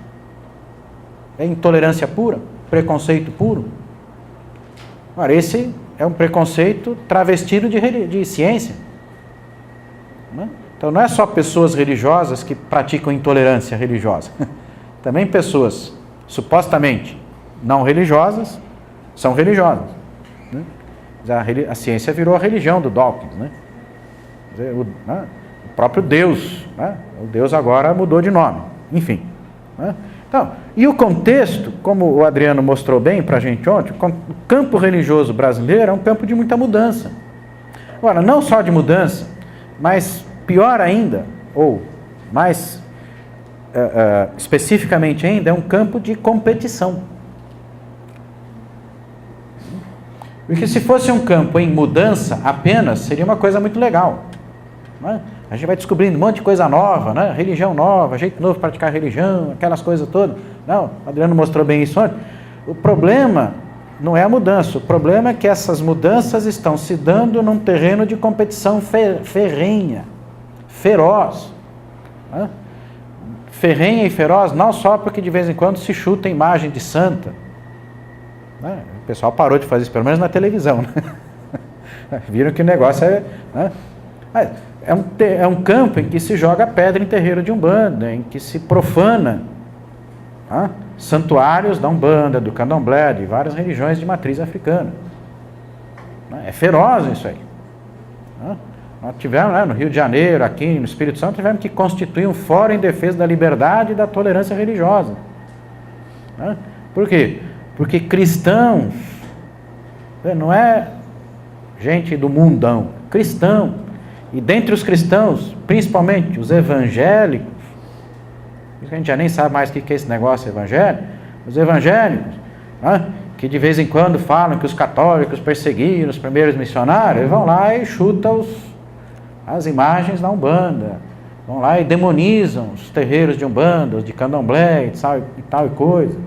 É intolerância pura, preconceito puro. Agora, esse é um preconceito travestido de ciência. Né? Então não é só pessoas religiosas que praticam intolerância religiosa. Também pessoas supostamente não religiosas são religiosas. Né? A ciência virou a religião do Dawkins. Né? O próprio Deus. Né? O Deus agora mudou de nome. Enfim. Né? Então, e o contexto, como o Adriano mostrou bem para a gente ontem, o campo religioso brasileiro é um campo de muita mudança. Agora, não só de mudança, mas pior ainda, ou mais especificamente ainda, é um campo de competição. Porque se fosse um campo em mudança apenas, seria uma coisa muito legal. Né? A gente vai descobrindo um monte de coisa nova, né? Religião nova, jeito novo de praticar religião, aquelas coisas todas. Não, o Adriano mostrou bem isso ontem. O problema não é a mudança, o problema é que essas mudanças estão se dando num terreno de competição ferrenha, feroz. Né? Ferrenha e feroz não só porque de vez em quando se chuta a imagem de santa. Né? O pessoal parou de fazer isso, pelo menos na televisão. Né? Viram que o negócio é... Né? É um campo em que se joga pedra em terreiro de Umbanda, em que se profana santuários da Umbanda, do Candomblé, de várias religiões de matriz africana. É feroz isso aí. Nós tivemos, no Rio de Janeiro, aqui no Espírito Santo, tivemos que constituir um fórum em defesa da liberdade e da tolerância religiosa. Por quê? Porque cristão não é gente do mundão, cristão. E dentre os cristãos, principalmente os evangélicos, a gente já nem sabe mais o que é esse negócio evangélico, os evangélicos, que de vez em quando falam que os católicos perseguiram os primeiros missionários, eles vão lá e chutam as imagens da Umbanda, vão lá e demonizam os terreiros de Umbanda, os de Candomblé e tal coisa.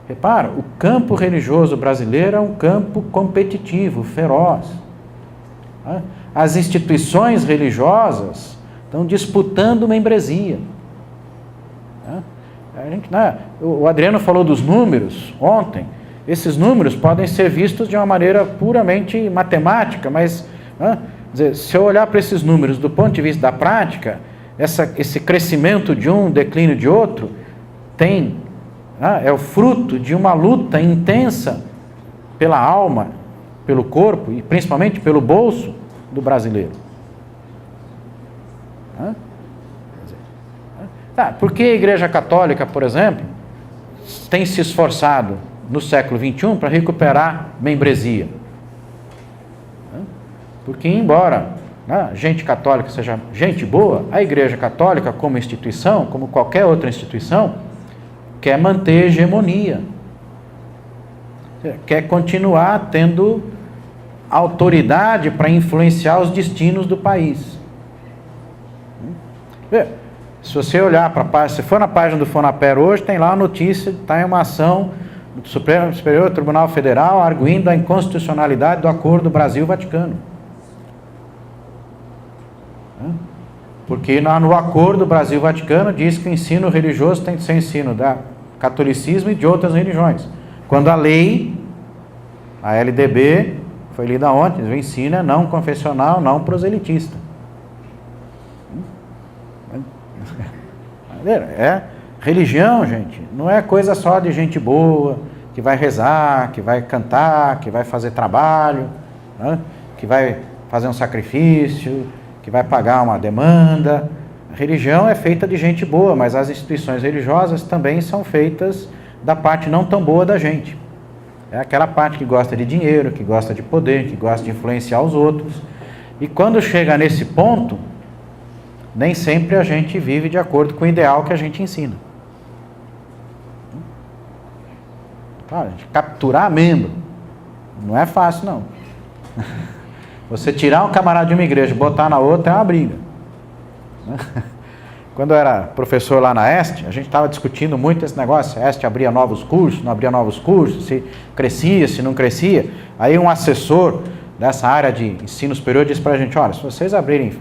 Repara, o campo religioso brasileiro é um campo competitivo, feroz. As instituições religiosas estão disputando membresia. O Adriano falou dos números ontem. Esses números podem ser vistos de uma maneira puramente matemática, mas se eu olhar para esses números do ponto de vista da prática, esse crescimento de um, declínio de outro, é o fruto de uma luta intensa pela alma, pelo corpo e principalmente pelo bolso do brasileiro. Por que a Igreja Católica, por exemplo, tem se esforçado no século XXI para recuperar membresia? Porque embora gente católica seja gente boa, a Igreja Católica como instituição, como qualquer outra instituição, quer manter hegemonia, quer continuar tendo autoridade para influenciar os destinos do país. Se você olhar para a página, se for na página do Fonaper hoje, tem lá a notícia, está em uma ação do Supremo Superior Tribunal Federal arguindo a inconstitucionalidade do acordo Brasil-Vaticano. Porque no acordo Brasil-Vaticano diz que o ensino religioso tem que ser ensino da catolicismo e de outras religiões. Quando a lei, a LDB, foi lida ontem, o ensino é não confessional, não proselitista. Religião, gente, não é coisa só de gente boa, que vai rezar, que vai cantar, que vai fazer trabalho, que vai fazer um sacrifício, que vai pagar uma demanda. A religião é feita de gente boa, mas as instituições religiosas também são feitas da parte não tão boa da gente. É aquela parte que gosta de dinheiro, que gosta de poder, que gosta de influenciar os outros. E quando chega nesse ponto, nem sempre a gente vive de acordo com o ideal que a gente ensina. Claro, a gente capturar membro não é fácil, não. Você tirar um camarada de uma igreja e botar na outra é uma briga. Quando eu era professor lá na EST, a gente estava discutindo muito esse negócio. A EST abria novos cursos, não abria novos cursos, se crescia, se não crescia. Aí um assessor dessa área de ensino superior disse para a gente, olha, se vocês abrirem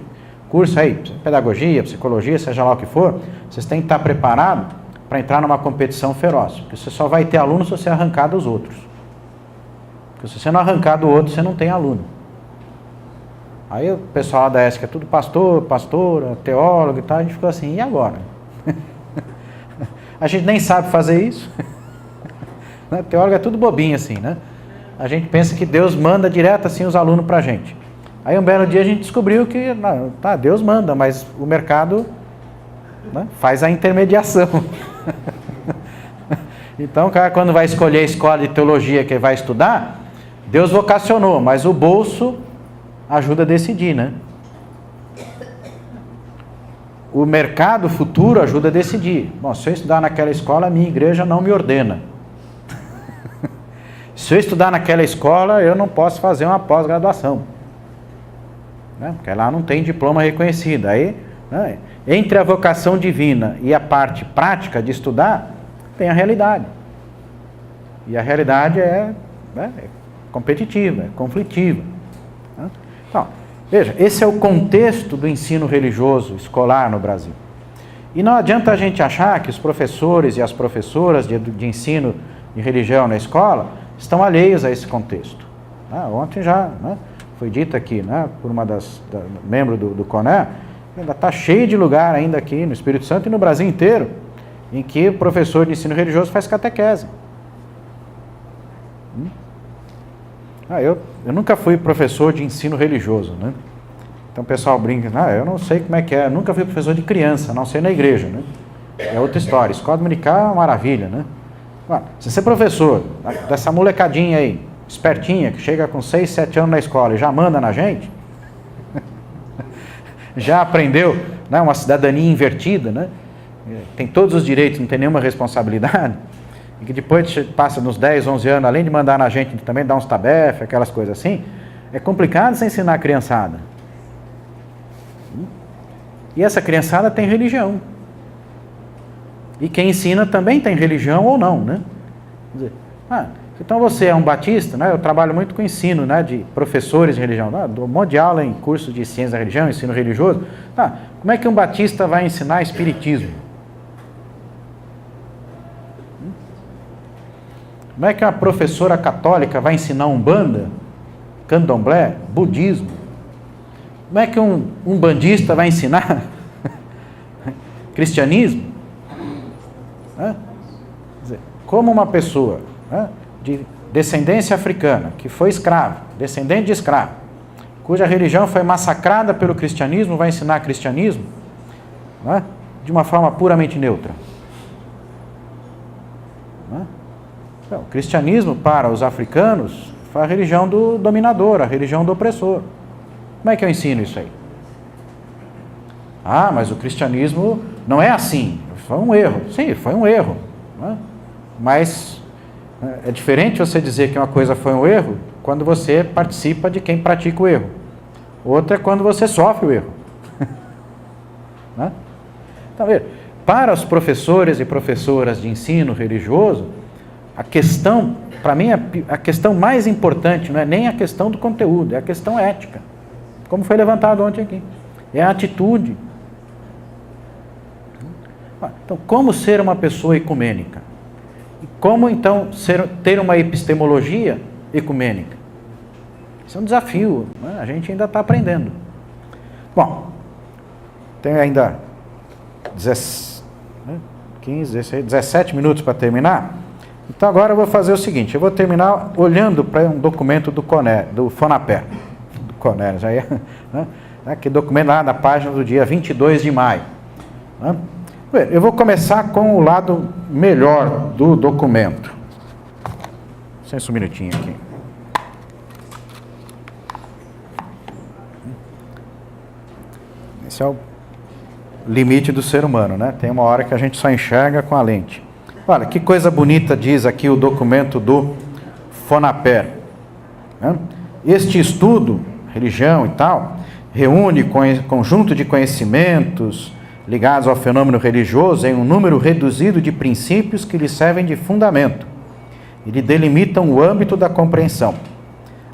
curso aí, pedagogia, psicologia, seja lá o que for, vocês têm que estar preparados para entrar numa competição feroz. Porque você só vai ter aluno se você arrancar dos outros. Porque se você não arrancar do outro, você não tem aluno. Aí o pessoal lá da ESC é tudo pastor, pastora, teólogo e tal, a gente ficou assim, e agora? A gente nem sabe fazer isso. Teólogo é tudo bobinho assim, né? A gente pensa que Deus manda direto assim os alunos pra gente. Aí um belo dia a gente descobriu que, não, tá, Deus manda, mas o mercado, né, faz a intermediação. Então o cara quando vai escolher a escola de teologia que ele vai estudar, Deus vocacionou, mas o bolso ajuda a decidir, né? O mercado futuro ajuda a decidir. Bom, se eu estudar naquela escola, a minha igreja não me ordena. Se eu estudar naquela escola, eu não posso fazer uma pós-graduação, né? Porque lá não tem diploma reconhecido. Aí, né, entre a vocação divina e a parte prática de estudar, tem a realidade. E a realidade é competitiva, é conflitiva. Então, veja, esse é o contexto do ensino religioso escolar no Brasil. E não adianta a gente achar que os professores e as professoras de ensino de religião na escola estão alheios a esse contexto. Ontem já, né, foi dito aqui, né, por uma membro do CONER, ainda está cheio de lugar ainda aqui no Espírito Santo e no Brasil inteiro, em que o professor de ensino religioso faz catequese. Eu nunca fui professor de ensino religioso, né? Então o pessoal brinca, eu não sei como é que é, eu nunca fui professor de criança, a não ser na igreja, né? É outra história, escola dominical é uma maravilha, né? Se você é professor dessa molecadinha aí, espertinha, que chega com 6, 7 anos na escola e já manda na gente, já aprendeu, né, uma cidadania invertida, né? Tem todos os direitos, não tem nenhuma responsabilidade, e que depois passa nos 10, 11 anos, além de mandar na gente, também dá uns tabefes, aquelas coisas assim, é complicado você ensinar a criançada. E essa criançada tem religião. E quem ensina também tem religião ou não, né? Quer dizer, então você é um batista, né? Eu trabalho muito com ensino, né, de professores de religião, dou um monte de aula em curso de ciência da religião, ensino religioso. Como é que um batista vai ensinar espiritismo? Como é que uma professora católica vai ensinar umbanda, candomblé, budismo? Como é que um bandista vai ensinar cristianismo? Quer dizer, como uma pessoa, né, de descendência africana, que foi escravo, descendente de escravo, cuja religião foi massacrada pelo cristianismo, vai ensinar cristianismo, né, de uma forma puramente neutra? Então, o cristianismo para os africanos foi a religião do dominador, a religião do opressor. Como é que eu ensino isso aí? Mas o cristianismo não é assim, foi um erro. Sim, foi um erro, né? Mas é diferente você dizer que uma coisa foi um erro quando você participa de quem pratica o erro. Outra é quando você sofre o erro. Né? Então, para os professores e professoras de ensino religioso, a questão, para mim, a questão mais importante não é nem a questão do conteúdo, é a questão ética. Como foi levantado ontem aqui. É a atitude. Então, como ser uma pessoa ecumênica? E como, então, ter uma epistemologia ecumênica? Isso é um desafio, né? A gente ainda está aprendendo. Bom, tem ainda 17 minutos para terminar. Então agora eu vou fazer o seguinte, eu vou terminar olhando para um documento do CONER, do FONAPER, do CONER, já ia, né? Aquele documento lá da página do dia 22 de maio. Né? Eu vou começar com o lado melhor do documento. Licença um minutinho aqui. Esse é o limite do ser humano, né? Tem uma hora que a gente só enxerga com a lente. Olha, que coisa bonita diz aqui o documento do FONAPER. Este estudo, religião e tal, reúne conjunto de conhecimentos ligados ao fenômeno religioso em um número reduzido de princípios que lhe servem de fundamento e lhe delimitam o âmbito da compreensão.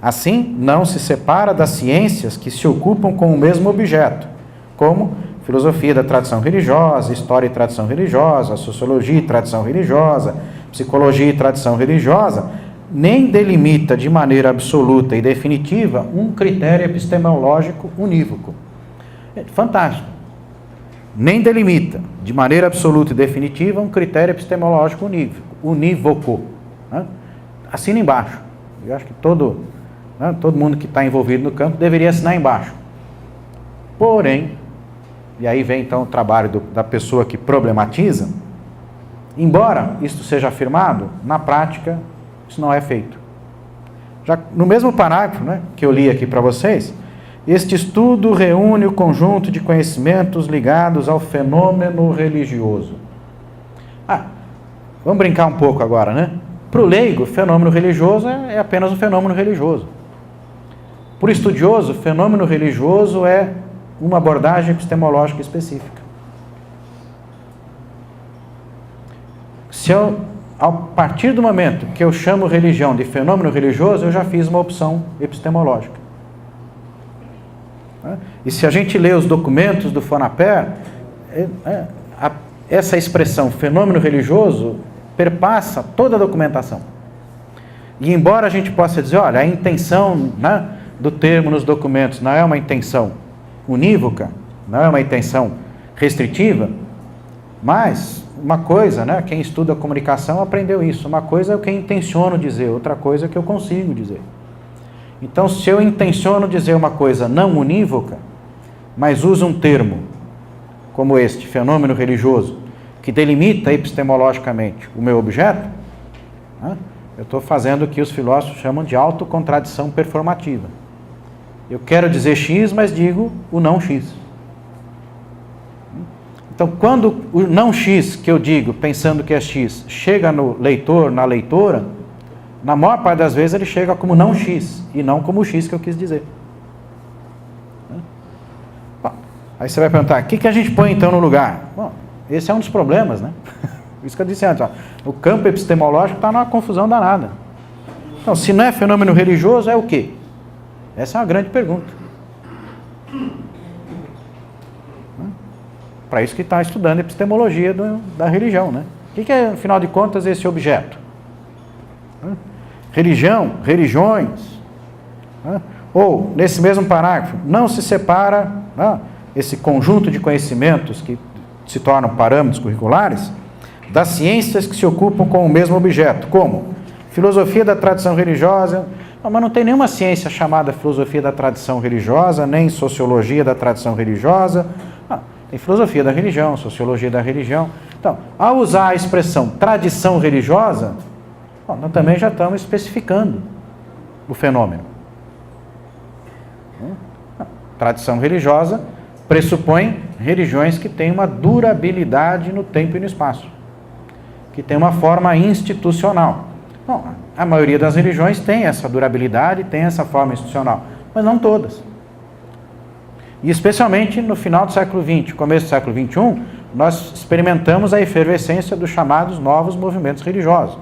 Assim, não se separa das ciências que se ocupam com o mesmo objeto, como filosofia da tradição religiosa, história e tradição religiosa, sociologia e tradição religiosa, psicologia e tradição religiosa, nem delimita de maneira absoluta e definitiva um critério epistemológico unívoco. Fantástico. Nem delimita de maneira absoluta e definitiva um critério epistemológico unívoco. Assina embaixo. Eu acho que todo mundo que está envolvido no campo deveria assinar embaixo. Porém, e aí vem então o trabalho da pessoa que problematiza, embora isto seja afirmado, na prática isso não é feito. Já no mesmo parágrafo, né, que eu li aqui para vocês, este estudo reúne o conjunto de conhecimentos ligados ao fenômeno religioso. Vamos brincar um pouco agora, né? Para o leigo, fenômeno religioso é apenas um fenômeno religioso. Para o estudioso, fenômeno religioso é uma abordagem epistemológica específica. A partir do momento que eu chamo religião de fenômeno religioso, eu já fiz uma opção epistemológica. E se a gente lê os documentos do FONAPER, essa expressão fenômeno religioso perpassa toda a documentação. E embora a gente possa dizer, olha, a intenção, né, do termo nos documentos não é uma intenção unívoca, não é uma intenção restritiva, mas uma coisa, né, quem estuda a comunicação aprendeu isso, uma coisa é o que eu intenciono dizer, outra coisa é o que eu consigo dizer. Então, se eu intenciono dizer uma coisa não unívoca, mas uso um termo como este, fenômeno religioso, que delimita epistemologicamente o meu objeto, né, eu estou fazendo o que os filósofos chamam de autocontradição performativa. Eu quero dizer X, mas digo o não X. Então, quando o não X que eu digo, pensando que é X, chega no leitor, na leitora, na maior parte das vezes ele chega como não X, e não como o X que eu quis dizer. Bom, aí você vai perguntar, o que a gente põe então no lugar? Bom, esse é um dos problemas, né? Isso que eu disse antes, o campo epistemológico está numa confusão danada. Então, se não é fenômeno religioso, é o quê? Essa é uma grande pergunta. Para isso que está estudando epistemologia da religião, né? O que é, afinal de contas, esse objeto? Religião, religiões. Ou, nesse mesmo parágrafo, não se separa esse conjunto de conhecimentos que se tornam parâmetros curriculares das ciências que se ocupam com o mesmo objeto, como filosofia da tradição religiosa. Mas não tem nenhuma ciência chamada filosofia da tradição religiosa, nem sociologia da tradição religiosa. Tem filosofia da religião, sociologia da religião. Então, ao usar a expressão tradição religiosa, nós também já estamos especificando o fenômeno. Tradição religiosa pressupõe religiões que têm uma durabilidade no tempo e no espaço, que tem uma forma institucional. Bom, a maioria das religiões tem essa durabilidade, tem essa forma institucional, mas não todas. E especialmente no final do século XX, começo do século XXI, nós experimentamos a efervescência dos chamados novos movimentos religiosos.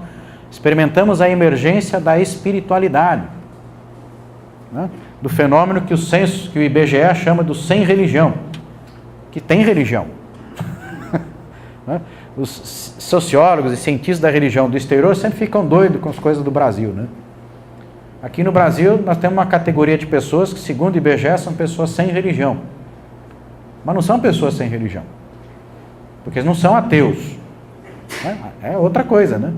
Experimentamos a emergência da espiritualidade, né? Do fenômeno que o IBGE chama do sem religião, que tem religião. Né? Os sociólogos e cientistas da religião do exterior sempre ficam doidos com as coisas do Brasil, né? Aqui no Brasil, nós temos uma categoria de pessoas que, segundo o IBGE, são pessoas sem religião. Mas não são pessoas sem religião, porque eles não são ateus. É outra coisa, né?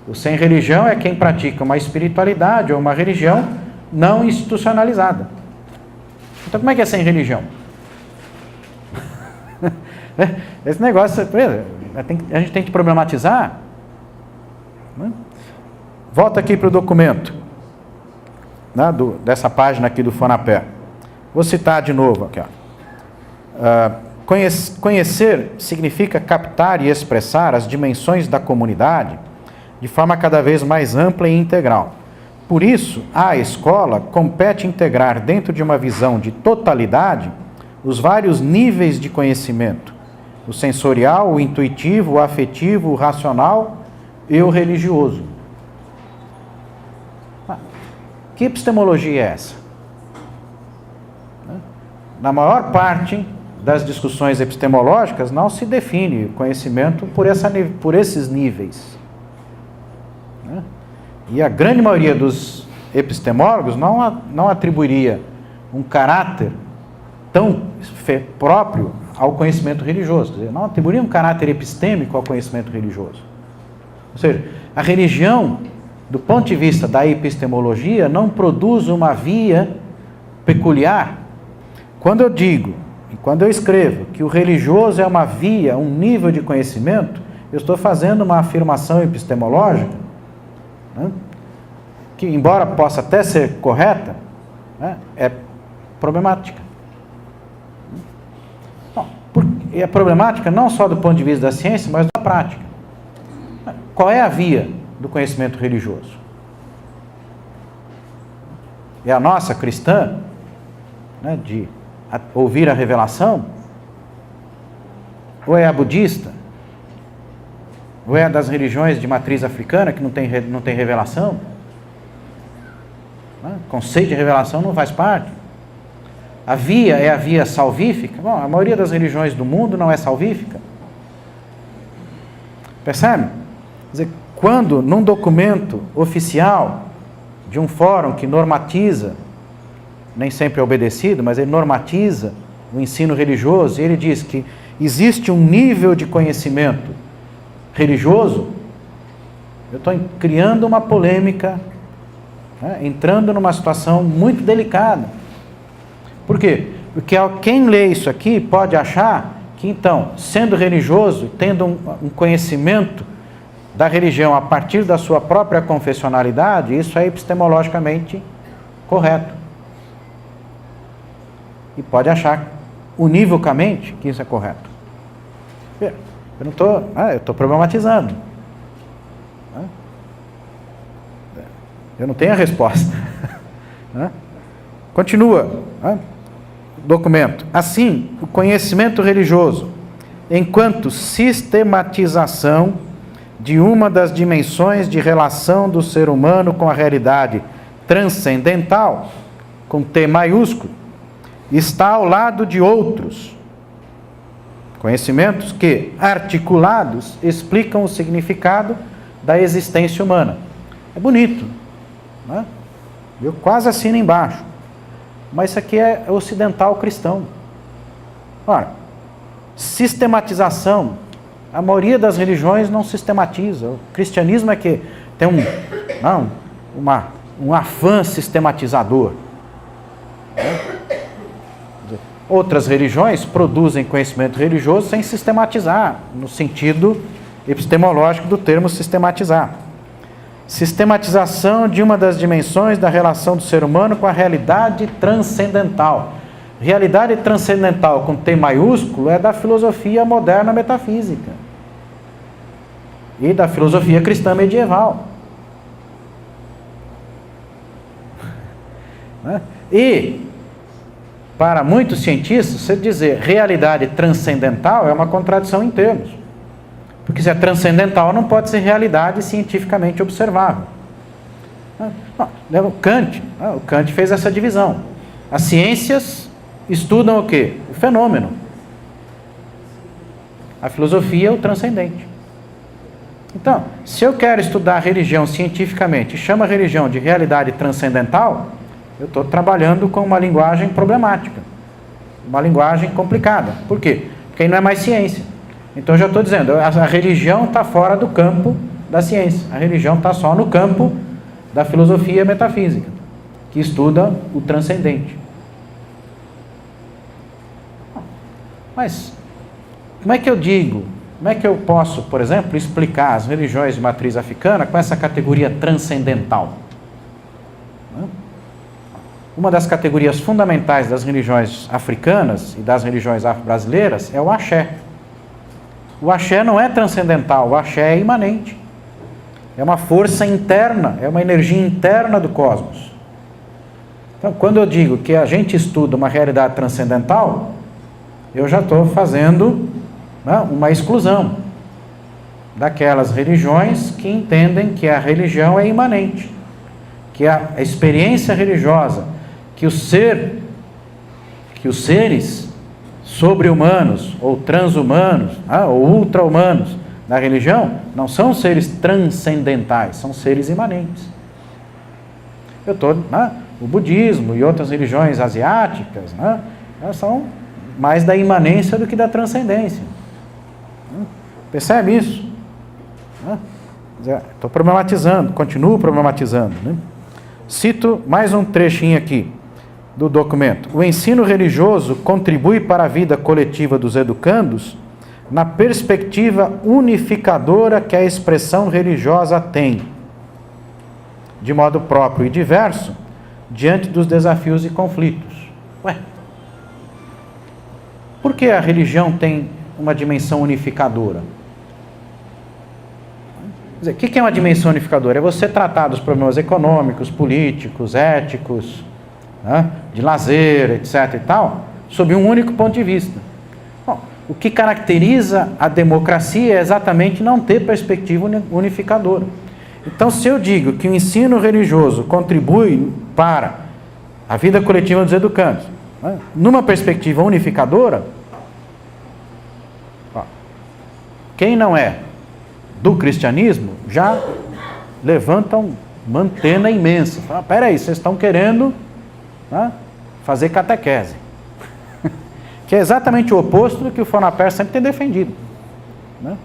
O sem religião é quem pratica uma espiritualidade ou uma religião não institucionalizada. Então, como é que é sem religião? Esse negócio, a gente tem que problematizar. Né? Volta aqui para o documento, né, dessa página aqui do FONAPER. Vou citar de novo aqui. Conhecer significa captar e expressar as dimensões da comunidade de forma cada vez mais ampla e integral. Por isso, à escola compete integrar dentro de uma visão de totalidade os vários níveis de conhecimento: o sensorial, o intuitivo, o afetivo, o racional e o religioso. Que epistemologia é essa? Na maior parte das discussões epistemológicas não se define o conhecimento por esses níveis. E a grande maioria dos epistemólogos não atribuiria um caráter tão próprio ao conhecimento religioso. Quer dizer, não atribuiria um caráter epistêmico ao conhecimento religioso. Ou seja, a religião, do ponto de vista da epistemologia, não produz uma via peculiar. Quando eu digo, e quando eu escrevo, que o religioso é uma via, um nível de conhecimento, eu estou fazendo uma afirmação epistemológica, né, que, embora possa até ser correta, né, é problemática. Bom, é problemática não só do ponto de vista da ciência, mas da prática. Qual é a via do conhecimento religioso? É a nossa cristã, né, de ouvir a revelação? Ou é a budista? Ou é a das religiões de matriz africana que não tem revelação? O conceito de revelação não faz parte. A via é a via salvífica? Bom, a maioria das religiões do mundo não é salvífica. Percebe? Quer dizer, quando num documento oficial de um fórum que normatiza, nem sempre é obedecido, mas ele normatiza o ensino religioso, e ele diz que existe um nível de conhecimento religioso, eu estou criando uma polêmica, né, entrando numa situação muito delicada. Por quê? Porque quem lê isso aqui pode achar que, então, sendo religioso, tendo um conhecimento da religião a partir da sua própria confessionalidade, isso é epistemologicamente correto. E pode achar univocamente que isso é correto. Eu não estou, eu estou problematizando. Eu não tenho a resposta. Continua. Documento. Assim, o conhecimento religioso, enquanto sistematização de uma das dimensões de relação do ser humano com a realidade transcendental, com T maiúsculo, está ao lado de outros conhecimentos que, articulados, explicam o significado da existência humana. É bonito, né? Eu quase assino embaixo. Mas isso aqui é ocidental cristão. Ora, sistematização. A maioria das religiões não sistematiza. O cristianismo é que tem um afã sistematizador. Outras religiões produzem conhecimento religioso sem sistematizar, no sentido epistemológico do termo sistematizar. Sistematização de uma das dimensões da relação do ser humano com a realidade transcendental. Realidade transcendental com T maiúsculo é da filosofia moderna metafísica e da filosofia cristã medieval. E, para muitos cientistas, você dizer realidade transcendental é uma contradição em termos. Porque se é transcendental, não pode ser realidade cientificamente observável. Leva o Kant. O Kant fez essa divisão. As ciências estudam o quê? O fenômeno. A filosofia, o transcendente. Então, se eu quero estudar a religião cientificamente e chamo a religião de realidade transcendental, eu estou trabalhando com uma linguagem problemática. Uma linguagem complicada. Por quê? Porque aí não é mais ciência. Então, eu já estou dizendo, a religião está fora do campo da ciência. A religião está só no campo da filosofia metafísica, que estuda o transcendente. Mas, como é que eu digo, como é que eu posso, por exemplo, explicar as religiões de matriz africana com essa categoria transcendental? uma das categorias fundamentais das religiões africanas e das religiões afro-brasileiras é o axé. O axé não é transcendental, o axé é imanente. É uma força interna, é uma energia interna do cosmos. Então, quando eu digo que a gente estuda uma realidade transcendental, eu já estou fazendo, né, uma exclusão daquelas religiões que entendem que a religião é imanente, que a experiência religiosa, que os seres sobre-humanos ou transhumanos, ou ultra-humanos da religião não são seres transcendentais, são seres imanentes. O budismo e outras religiões asiáticas, elas são mais da imanência do que da transcendência. Percebe isso? Estou problematizando, continuo problematizando, né? Cito mais um trechinho aqui do documento. O ensino religioso contribui para a vida coletiva dos educandos na perspectiva unificadora que a expressão religiosa tem, de modo próprio e diverso, diante dos desafios e conflitos. Por que a religião tem uma dimensão unificadora? Quer dizer, o que é uma dimensão unificadora? É você tratar dos problemas econômicos, políticos, éticos, de lazer, etc. e tal, sob um único ponto de vista. Bom, o que caracteriza a democracia é exatamente não ter perspectiva unificadora. Então, se eu digo que o ensino religioso contribui para a vida coletiva dos educandos, numa perspectiva unificadora, quem não é do cristianismo já levanta uma antena imensa. Fala, peraí, vocês estão querendo fazer catequese. Que é exatamente o oposto do que o Fonaper sempre tem defendido. Quer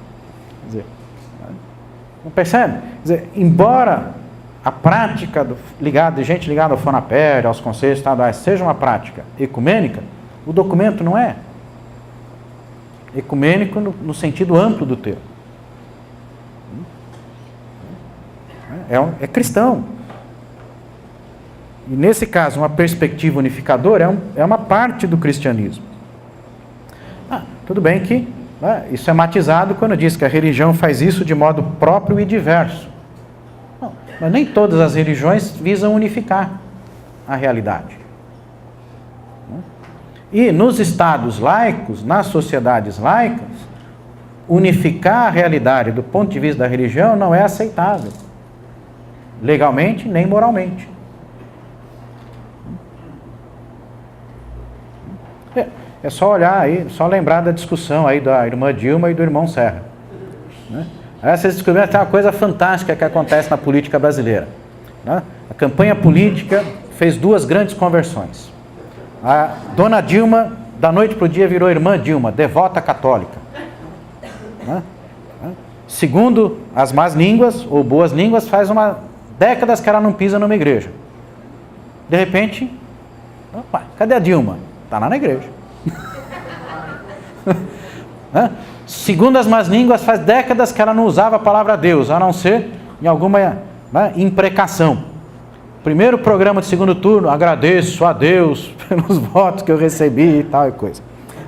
dizer, não percebe? Quer dizer, embora a prática de gente ligada ao Fonaper, aos conselhos estaduais, seja uma prática ecumênica, o documento não é ecumênico no sentido amplo do termo. É cristão. E nesse caso, uma perspectiva unificadora é uma parte do cristianismo. Tudo bem que isso é matizado quando diz que a religião faz isso de modo próprio e diverso. Não, mas nem todas as religiões visam unificar a realidade. E nos estados laicos, nas sociedades laicas, unificar a realidade do ponto de vista da religião não é aceitável, legalmente nem moralmente. É só olhar aí, só lembrar da discussão aí da irmã Dilma e do irmão Serra. Aí vocês descobriram até uma coisa fantástica que acontece na política brasileira. A campanha política fez duas grandes conversões. A dona Dilma, da noite para o dia, virou irmã Dilma, devota católica. Segundo as más línguas, ou boas línguas, faz décadas que ela não pisa numa igreja. De repente, cadê a Dilma? Está lá na igreja. Segundo as más línguas, faz décadas que ela não usava a palavra Deus, a não ser em alguma imprecação. Primeiro programa de segundo turno, agradeço a Deus pelos votos que eu recebi e tal e coisa.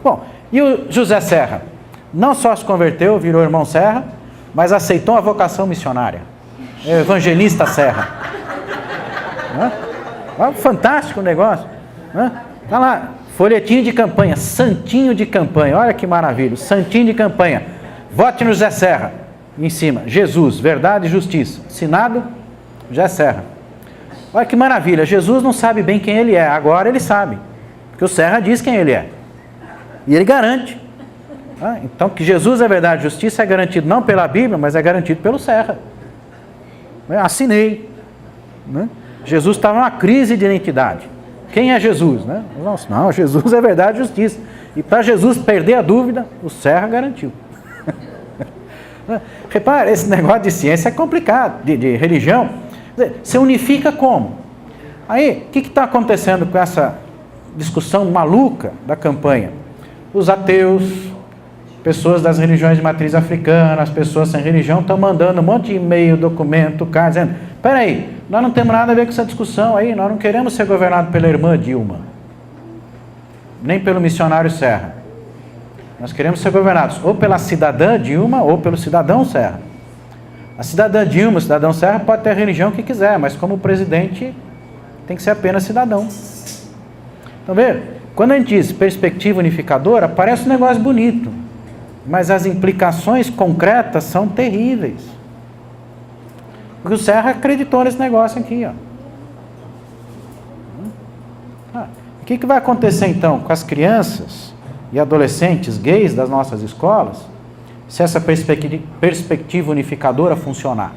Bom, e o José Serra? Não só se converteu, virou irmão Serra, mas aceitou a vocação missionária. É evangelista Serra. Fantástico o negócio. Está lá, folhetinho de campanha, santinho de campanha, olha que maravilha, santinho de campanha. Vote no José Serra. Em cima, Jesus, verdade e justiça. Assinado, José Serra. Olha que maravilha, Jesus não sabe bem quem ele é, agora ele sabe, porque o Serra diz quem ele é, e ele garante. Então, que Jesus é verdade e justiça é garantido não pela Bíblia, mas é garantido pelo Serra. Assinei. Jesus estava numa crise de identidade. Quem é Jesus? Não, Jesus é verdade e justiça. E para Jesus perder a dúvida, o Serra garantiu. Repara, esse negócio de ciência é complicado, de religião. Você unifica como? Aí, o que está acontecendo com essa discussão maluca da campanha? Os ateus, pessoas das religiões de matriz africana, as pessoas sem religião estão mandando um monte de e-mail, documento, carta, dizendo, peraí, Nós não temos nada a ver com essa discussão aí, nós não queremos ser governados pela irmã Dilma, nem pelo missionário Serra. Nós queremos ser governados ou pela cidadã Dilma ou pelo cidadão Serra. A cidadã Dilma, o cidadão Serra pode ter a religião que quiser, mas como presidente tem que ser apenas cidadão. Então, veja, quando a gente diz perspectiva unificadora, parece um negócio bonito, mas as implicações concretas são terríveis. Porque o Serra acreditou nesse negócio aqui, ó. O que vai acontecer então com as crianças e adolescentes gays das nossas escolas se essa perspectiva unificadora funcionar?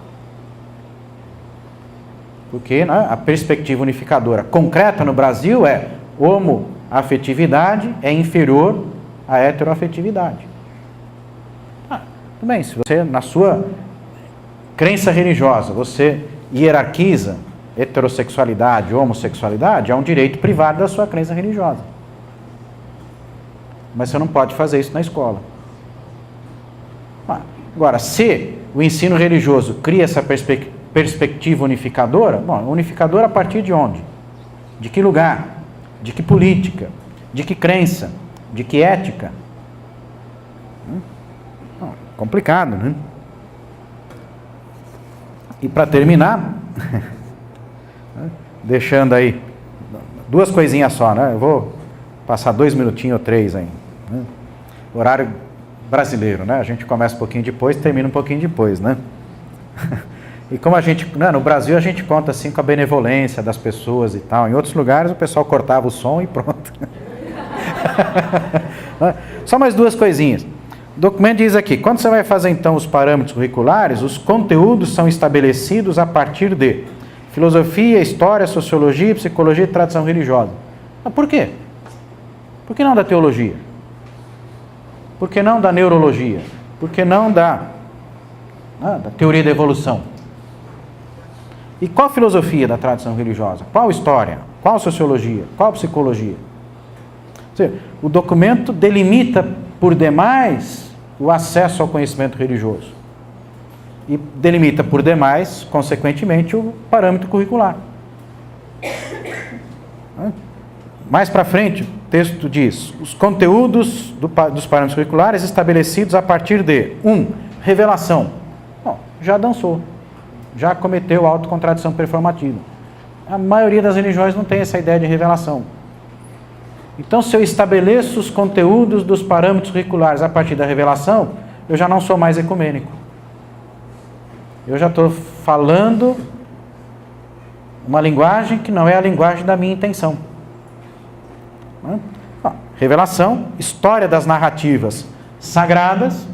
Porque, né, a perspectiva unificadora concreta no Brasil é homoafetividade é inferior à heteroafetividade. Tudo bem, se você, na sua crença religiosa, você hierarquiza heterossexualidade, homossexualidade, é um direito privado da sua crença religiosa. Mas você não pode fazer isso na escola. Agora, se o ensino religioso cria essa perspectiva unificadora, bom, unificadora a partir de onde? De que lugar? De que política? De que crença? De que ética? Complicado, né? E para terminar, deixando aí duas coisinhas só, né? Eu vou passar 2 minutinhos ou 3 aí. Né? Horário brasileiro, né? A gente começa um pouquinho depois, termina um pouquinho depois, né? E como a gente, né, no Brasil a gente conta assim com a benevolência das pessoas e tal. Em outros lugares o pessoal cortava o som e pronto. Só mais 2 coisinhas. O documento diz aqui, quando você vai fazer então os parâmetros curriculares, os conteúdos são estabelecidos a partir de filosofia, história, sociologia, psicologia e tradição religiosa. Mas por quê? Por que não da teologia? Por que não da neurologia? Por que não da teoria da evolução? E qual filosofia da tradição religiosa? Qual história? Qual sociologia? Qual psicologia? Ou seja, o documento delimita por demais o acesso ao conhecimento religioso. E delimita por demais, consequentemente, o parâmetro curricular. Mais para frente, o texto diz, os conteúdos dos parâmetros curriculares estabelecidos a partir de 1. Revelação. Bom, já dançou, já cometeu autocontradição performativa. A maioria das religiões não tem essa ideia de revelação. Então, se eu estabeleço os conteúdos dos parâmetros curriculares a partir da revelação, eu já não sou mais ecumênico. Eu já estou falando uma linguagem que não é a linguagem da minha intenção. Revelação, história das narrativas sagradas.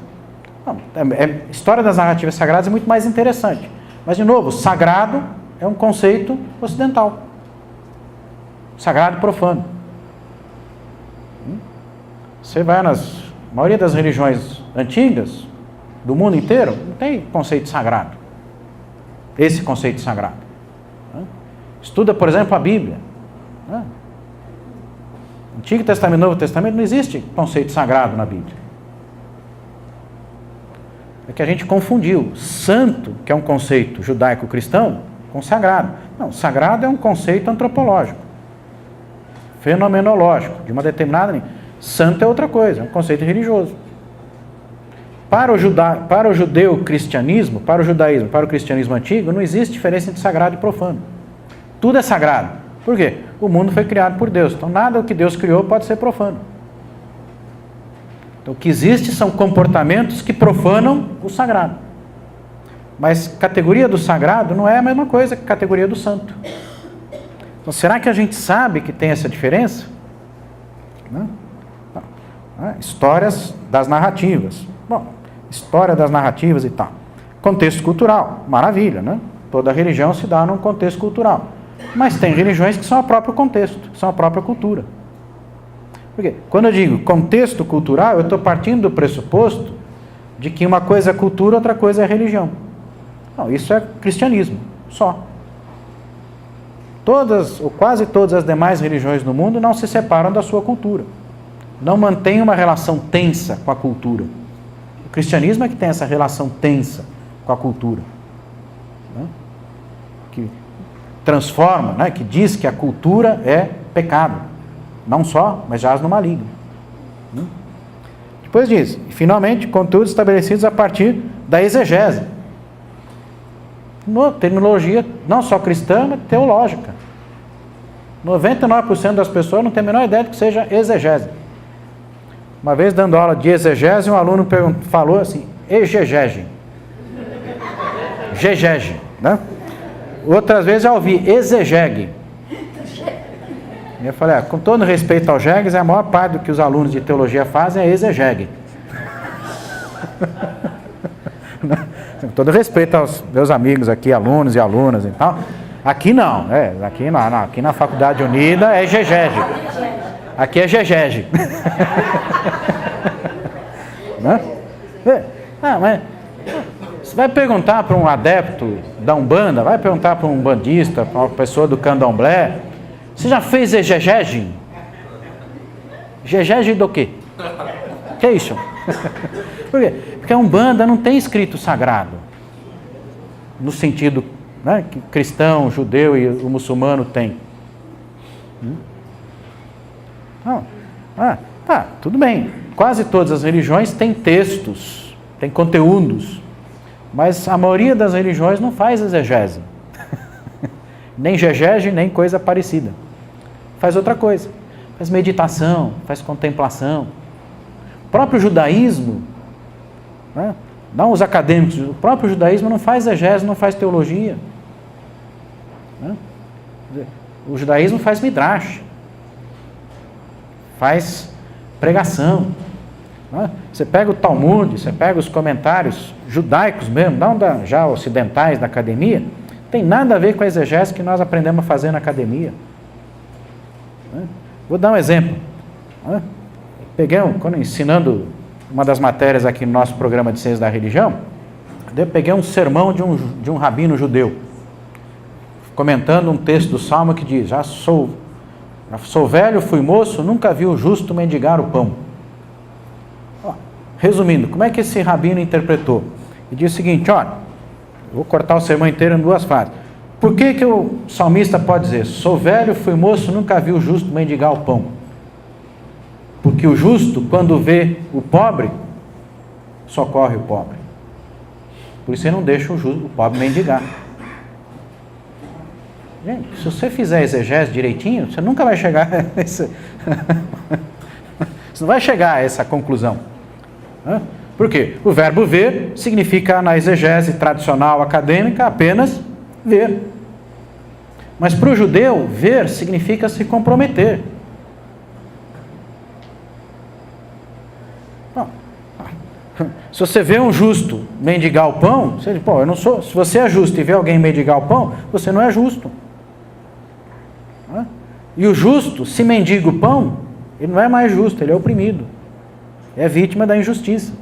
História das narrativas sagradas é muito mais interessante. Mas, de novo, sagrado é um conceito ocidental. Sagrado e profano. Você vai nas maioria das religiões antigas, do mundo inteiro, não tem conceito sagrado. Esse conceito sagrado. Estuda, por exemplo, a Bíblia. Antigo Testamento, Novo Testamento, não existe conceito sagrado na Bíblia. É que a gente confundiu santo, que é um conceito judaico-cristão, com sagrado. Não, sagrado é um conceito antropológico, fenomenológico, de uma determinada... Santo é outra coisa, é um conceito religioso. Para o judeu-cristianismo, para o judaísmo, para o cristianismo antigo, não existe diferença entre sagrado e profano. Tudo é sagrado. Por quê? O mundo foi criado por Deus. Então, nada do que Deus criou pode ser profano. Então, o que existe são comportamentos que profanam o sagrado. Mas categoria do sagrado não é a mesma coisa que categoria do santo. Então, será que a gente sabe que tem essa diferença? Não. Histórias das narrativas. Bom, história das narrativas e tal. Contexto cultural, maravilha, né? Toda religião se dá num contexto cultural. Mas tem religiões que são o próprio contexto, que são a própria cultura. Por quê? Quando eu digo contexto cultural, eu estou partindo do pressuposto de que uma coisa é cultura, outra coisa é religião. Não, isso é cristianismo, só. Todas, ou quase todas as demais religiões no mundo não se separam da sua cultura. Não mantém uma relação tensa com a cultura. O cristianismo é que tem essa relação tensa com a cultura. Que transforma, né, que diz que a cultura é pecado. Não só, mas jaz no maligno. Depois diz, finalmente, conteúdos estabelecidos a partir da exegese. Terminologia não só cristã, mas teológica. 99% das pessoas não tem a menor ideia de que seja exegese. Uma vez dando aula de exegese, um aluno falou assim, egegege. Gegege, né? Outras vezes já ouvi exegegue. E eu falei, com todo respeito aos jegues, a maior parte do que os alunos de teologia fazem é exegegue. Com todo respeito aos meus amigos aqui, alunos e alunas e tal. Aqui não, aqui na Faculdade Unida é gegege. Aqui é gegege. Né? Mas você vai perguntar para um adepto da Umbanda, vai perguntar para um bandista, para uma pessoa do candomblé, você já fez egegege? Gegege do quê? Que é isso? Por quê? Porque a Umbanda não tem escrito sagrado, no sentido, né, que cristão, judeu e o muçulmano tem. Tá, tudo bem. Quase todas as religiões têm textos, têm conteúdos, mas a maioria das religiões não faz exegese. Nem gegege, nem coisa parecida. Faz outra coisa. Faz meditação, faz contemplação. O próprio judaísmo, né? Não os acadêmicos, o próprio judaísmo não faz exegese, não faz teologia. Né? O judaísmo faz midrash, faz pregação. Né? Você pega o Talmud, você pega os comentários judaicos mesmo, não já ocidentais da academia, tem nada a ver com a exegese que nós aprendemos a fazer na academia. Né? Vou dar um exemplo. Né? Quando ensinando uma das matérias aqui no nosso programa de Ciências da Religião, eu peguei um sermão de um rabino judeu, comentando um texto do Salmo que diz, já sou velho, fui moço, nunca vi o justo mendigar o pão. Resumindo, como é que esse rabino interpretou? Ele diz o seguinte, olha, vou cortar o sermão inteiro em duas fases. Por que o salmista pode dizer, sou velho, fui moço, nunca vi o justo mendigar o pão? Porque o justo, quando vê o pobre, socorre o pobre. Por isso ele não deixa o pobre mendigar. Gente, se você fizer exegese direitinho, você nunca vai chegar a você não vai chegar a essa conclusão. Por quê? O verbo ver significa, na exegese tradicional acadêmica, apenas ver. Mas para o judeu, ver significa se comprometer. Se você vê um justo mendigar o pão, você diz, eu não sou. Se você é justo e vê alguém mendigar o pão, você não é justo. E o justo, se mendiga o pão, ele não é mais justo, ele é oprimido. É vítima da injustiça.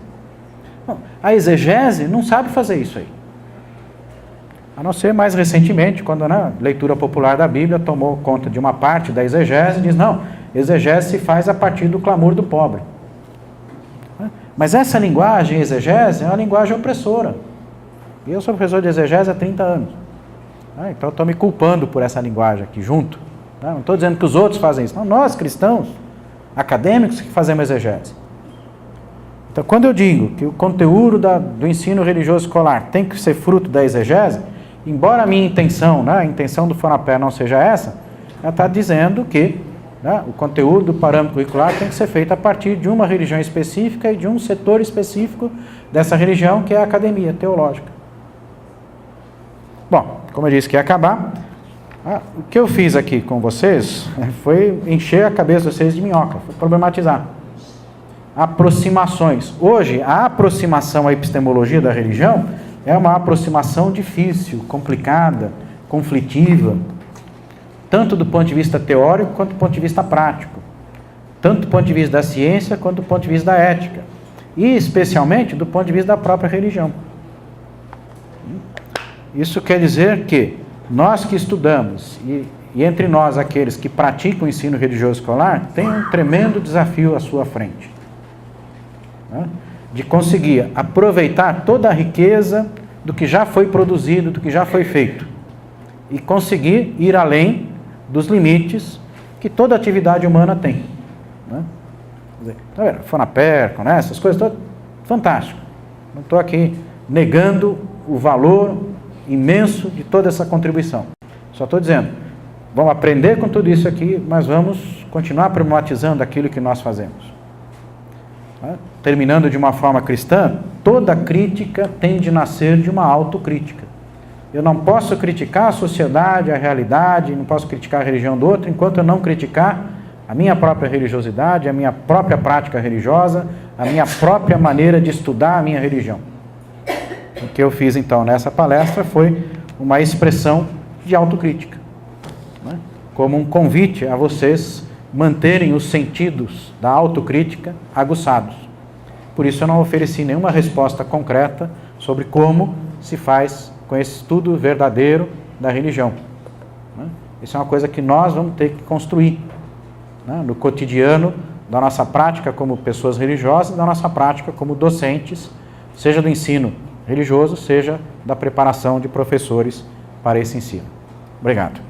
A exegese não sabe fazer isso aí. A não ser mais recentemente, quando a leitura popular da Bíblia tomou conta de uma parte da exegese e diz, não, exegese se faz a partir do clamor do pobre. Mas essa linguagem exegese é uma linguagem opressora. E eu sou professor de exegese há 30 anos. Então eu estou me culpando por essa linguagem aqui junto. Não estou dizendo que os outros fazem isso. Não, nós, cristãos, acadêmicos, que fazemos exegese. Então, quando eu digo que o conteúdo do ensino religioso escolar tem que ser fruto da exegese, embora a minha intenção, a intenção do Fonapé não seja essa, ela está dizendo que o conteúdo do parâmetro curricular tem que ser feito a partir de uma religião específica e de um setor específico dessa religião, que é a academia teológica. Bom, como eu disse que ia acabar, o que eu fiz aqui com vocês foi encher a cabeça de vocês de minhoca, foi problematizar. Aproximações. Hoje, a aproximação à epistemologia da religião é uma aproximação difícil, complicada, conflitiva, tanto do ponto de vista teórico quanto do ponto de vista prático, tanto do ponto de vista da ciência quanto do ponto de vista da ética, e especialmente do ponto de vista da própria religião. Isso quer dizer que nós que estudamos, e entre nós aqueles que praticam o ensino religioso escolar, tem um tremendo desafio à sua frente, de conseguir aproveitar toda a riqueza do que já foi produzido, do que já foi feito, e conseguir ir além dos limites que toda atividade humana tem. Né? Tá vendo? Fonaperco, né? Essas coisas todas, fantástico. Não estou aqui negando o valor imenso de toda essa contribuição. Só estou dizendo, vamos aprender com tudo isso aqui, mas vamos continuar problematizando aquilo que nós fazemos. Tá? Terminando de uma forma cristã, toda crítica tem de nascer de uma autocrítica. Eu não posso criticar a sociedade, a realidade, não posso criticar a religião do outro, enquanto eu não criticar a minha própria religiosidade, a minha própria prática religiosa, a minha própria maneira de estudar a minha religião. O que eu fiz, então, nessa palestra foi uma expressão de autocrítica, né? Como um convite a vocês manterem os sentidos da autocrítica aguçados. Por isso eu não ofereci nenhuma resposta concreta sobre como se faz com esse estudo verdadeiro da religião. Né? Isso é uma coisa que nós vamos ter que construir, né? No cotidiano da nossa prática como pessoas religiosas, da nossa prática como docentes, seja do ensino religioso, seja da preparação de professores para esse ensino. Obrigado.